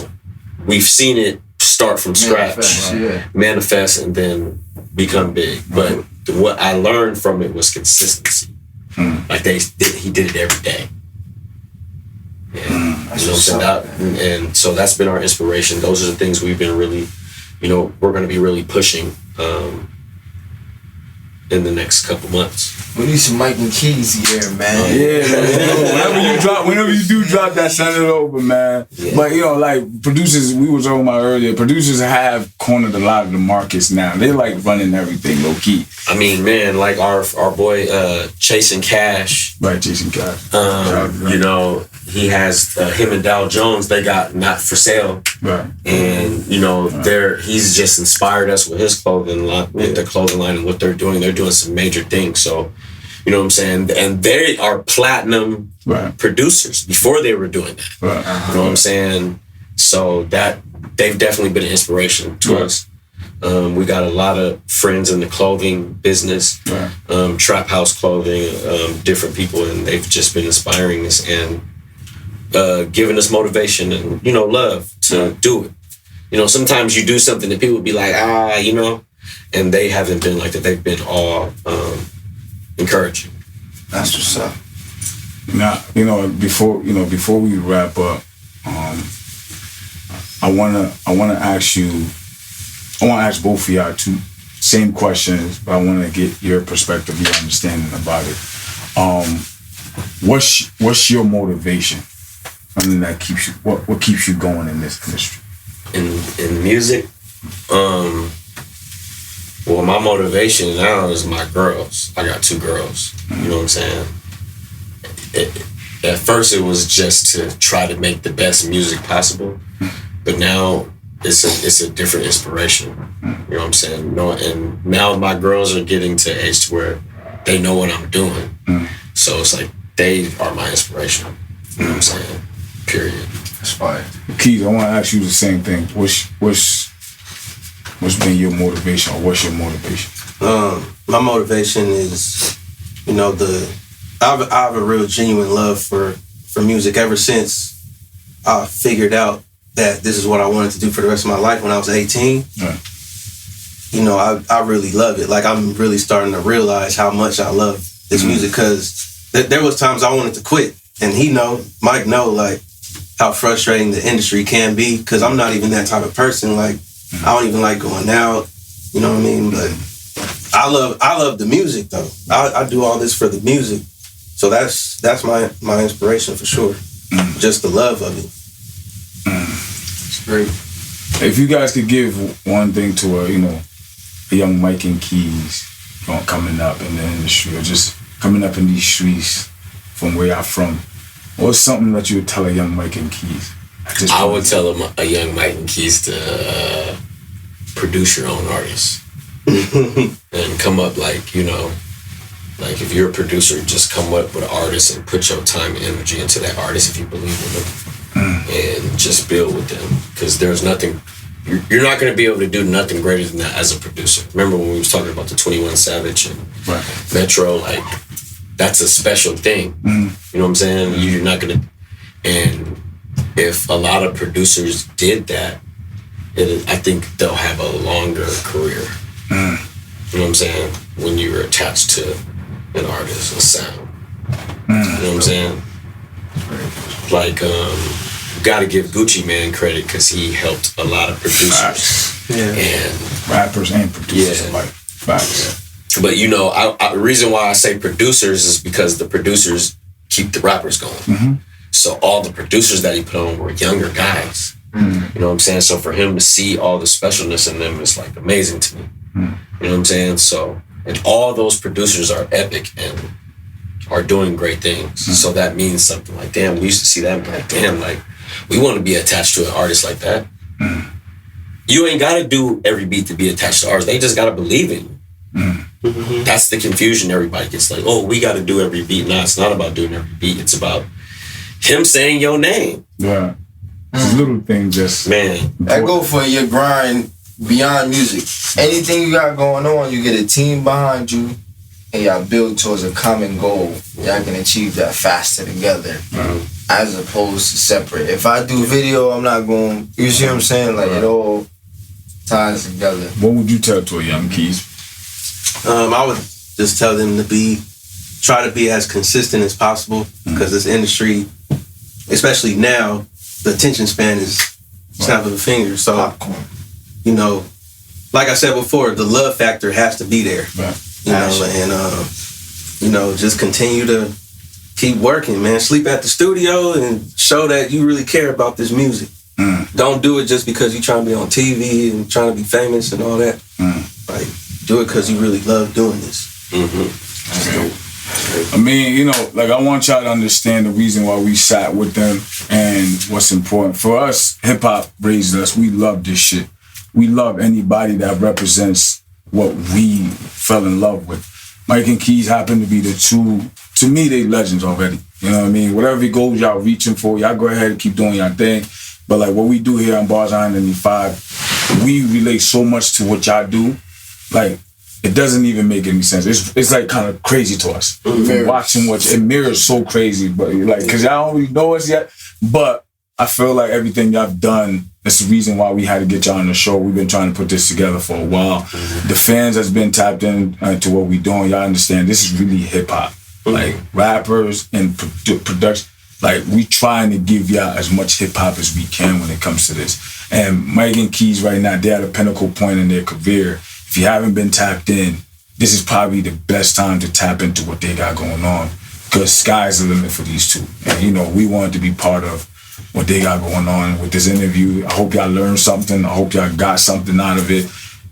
E: we've seen it start from scratch, manifest, and then become big. But what I learned from it was consistency. Like he did it every day. And, you know what I'm saying? And so that's been our inspiration. Those are the things we've been really, you know, we're going to be really pushing in the next couple months.
A: We need some Mike and Keys here, man.
B: Whenever you do drop that, send it over, man. Yeah. But you know, like producers, we were talking about earlier, producers have cornered a lot of the markets now. They're like running everything low key.
E: I mean, man, like our boy Chasing Cash.
B: Right, Chasing Cash.
E: You know, he has him and Dow Jones, they got Not For Sale. Right. And, you know, he's just inspired us with his clothing line, with their clothing line and what they're doing. They're doing some major things. So, you know what I'm saying? And they are platinum producers before they were doing that. Right. You know what I'm saying? So that they've definitely been an inspiration to us. We got a lot of friends in the clothing business, trap house clothing, different people, and they've just been inspiring us and giving us motivation and, you know, love to do it. You know, sometimes you do something that people be like, you know, and they haven't been like that. They've been all encouraging.
A: That's what's up.
B: Now, you know, before we wrap up, I wanna ask both of y'all two same questions, but I wanna get your perspective, your understanding about it. What's your motivation? I mean, that keeps you what keeps you going in this industry?
E: In music, well, my motivation now is my girls. I got 2 girls. You know what I'm saying? At first, it was just to try to make the best music possible, but now it's a different inspiration. You know what I'm saying? And now my girls are getting to an age to where they know what I'm doing. So it's like they are my inspiration. You know what I'm saying? Period.
A: That's fine.
B: Keith, I want to ask you the same thing. What's been your motivation, or what's your motivation?
D: My motivation is, you know, I have a real genuine love for music ever since I figured out that this is what I wanted to do for the rest of my life when I was 18. Right. You know, I really love it. Like, I'm really starting to realize how much I love this music, because there was times I wanted to quit, and Mike know, like, how frustrating the industry can be, because I'm not even that type of person. Like, I don't even like going out, you know what I mean? But I love the music, though. I do all this for the music.
F: So that's my inspiration for sure. Just the love of it.
B: It's great. If you guys could give one thing to a young Mike and Keys coming up in the industry, or just coming up in these streets from where y'all from, what's something that you would tell a young Mike and Keys?
C: I would tell a young Mike and Keys to produce your own artists and come up like if you're a producer, just come up with an artist and put your time and energy into that artist if you believe in them, and just build with them, because there's nothing. You're not going to be able to do nothing greater than that as a producer. Remember when we was talking about the 21 Savage and Metro? Like, that's a special thing. You know what I'm saying? You're not going to. And if a lot of producers did that, I think they'll have a longer career. You know what I'm saying? When you're attached to an artist, a sound. You know what I'm saying? Like, you got to give Gucci Mane credit because he helped a lot of producers. And
B: rappers and producers alike. Facts.
C: But the reason why I say producers is because the producers keep the rappers going. So all the producers that he put on were younger guys. You know what I'm saying? So for him to see all the specialness in them is like amazing to me. You know what I'm saying? So, and all those producers are epic and are doing great things. So that means something. Like, damn, we used to see that and be like, damn, like, we want to be attached to an artist like that. You ain't got to do every beat to be attached to artists. They just got to believe in you. That's the confusion everybody gets. Like, oh, we got to do every beat. Nah, it's not about doing every beat. It's about him saying your name.
B: Yeah. It's little things just...
C: Man.
A: I go for your grind beyond music. Anything you got going on, you get a team behind you, and y'all build towards a common goal. Y'all can achieve that faster together, as opposed to separate. If I do video, I'm not going... You see what I'm saying? Like, it all ties together.
B: What would you tell to a young Keys?
F: I would just tell them to try to be as consistent as possible, because this industry, especially now, the attention span is snap of a finger. So, like I said before, the love factor has to be there. Just continue to keep working, man. Sleep at the studio and show that you really care about this music. Don't do it just because you're trying to be on TV and trying to be famous and all that. Like, do it because you really love doing this.
B: I mean, I want y'all to understand the reason why we sat with them and what's important. For us, hip-hop raised us. We love this shit. We love anybody that represents what we fell in love with. Mike and Keys happen to be the two, to me, they legends already. You know what I mean? Whatever it goes y'all reaching for, y'all go ahead and keep doing y'all thing. But like what we do here on Bars I-95, we relate so much to what y'all do. Like, it doesn't even make any sense. It's like kind of crazy to us. Watching it mirrors so crazy, but like, cause y'all don't really know us yet. But I feel like everything y'all done, that's the reason why we had to get y'all on the show. We've been trying to put this together for a while. The fans that's been tapped in to what we doing, y'all understand this is really hip hop. Like rappers and production. Like, we trying to give y'all as much hip hop as we can when it comes to this. And Mike and Keys right now, they're at a pinnacle point in their career. If you haven't been tapped in, this is probably the best time to tap into what they got going on, because sky's the limit for these two. And, we wanted to be part of what they got going on with this interview. I hope y'all learned something. I hope y'all got something out of it.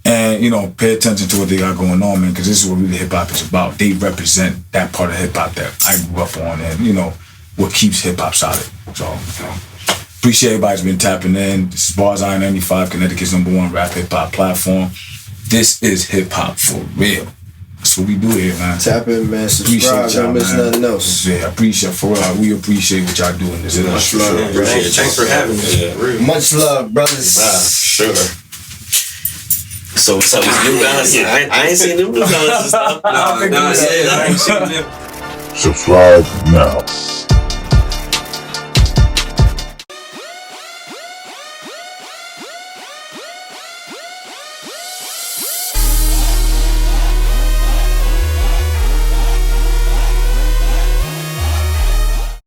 B: And, pay attention to what they got going on, man, because this is what really hip-hop is about. They represent that part of hip-hop that I grew up on and, what keeps hip-hop solid. So, appreciate everybody's been tapping in. This is Bars I-95, Connecticut's #1 rap hip-hop platform. This is hip-hop for real. That's what we do here, man.
A: Tap in, man. Subscribe. Don't miss nothing else.
B: Yeah, appreciate for real. We appreciate what y'all doing. This
A: much love, bro.
F: Thanks for having me.
A: Much love, brothers.
C: Sure. So what's up with New Balance? I ain't seen them New Balance and stuff.
F: I ain't seen them.
G: Subscribe now.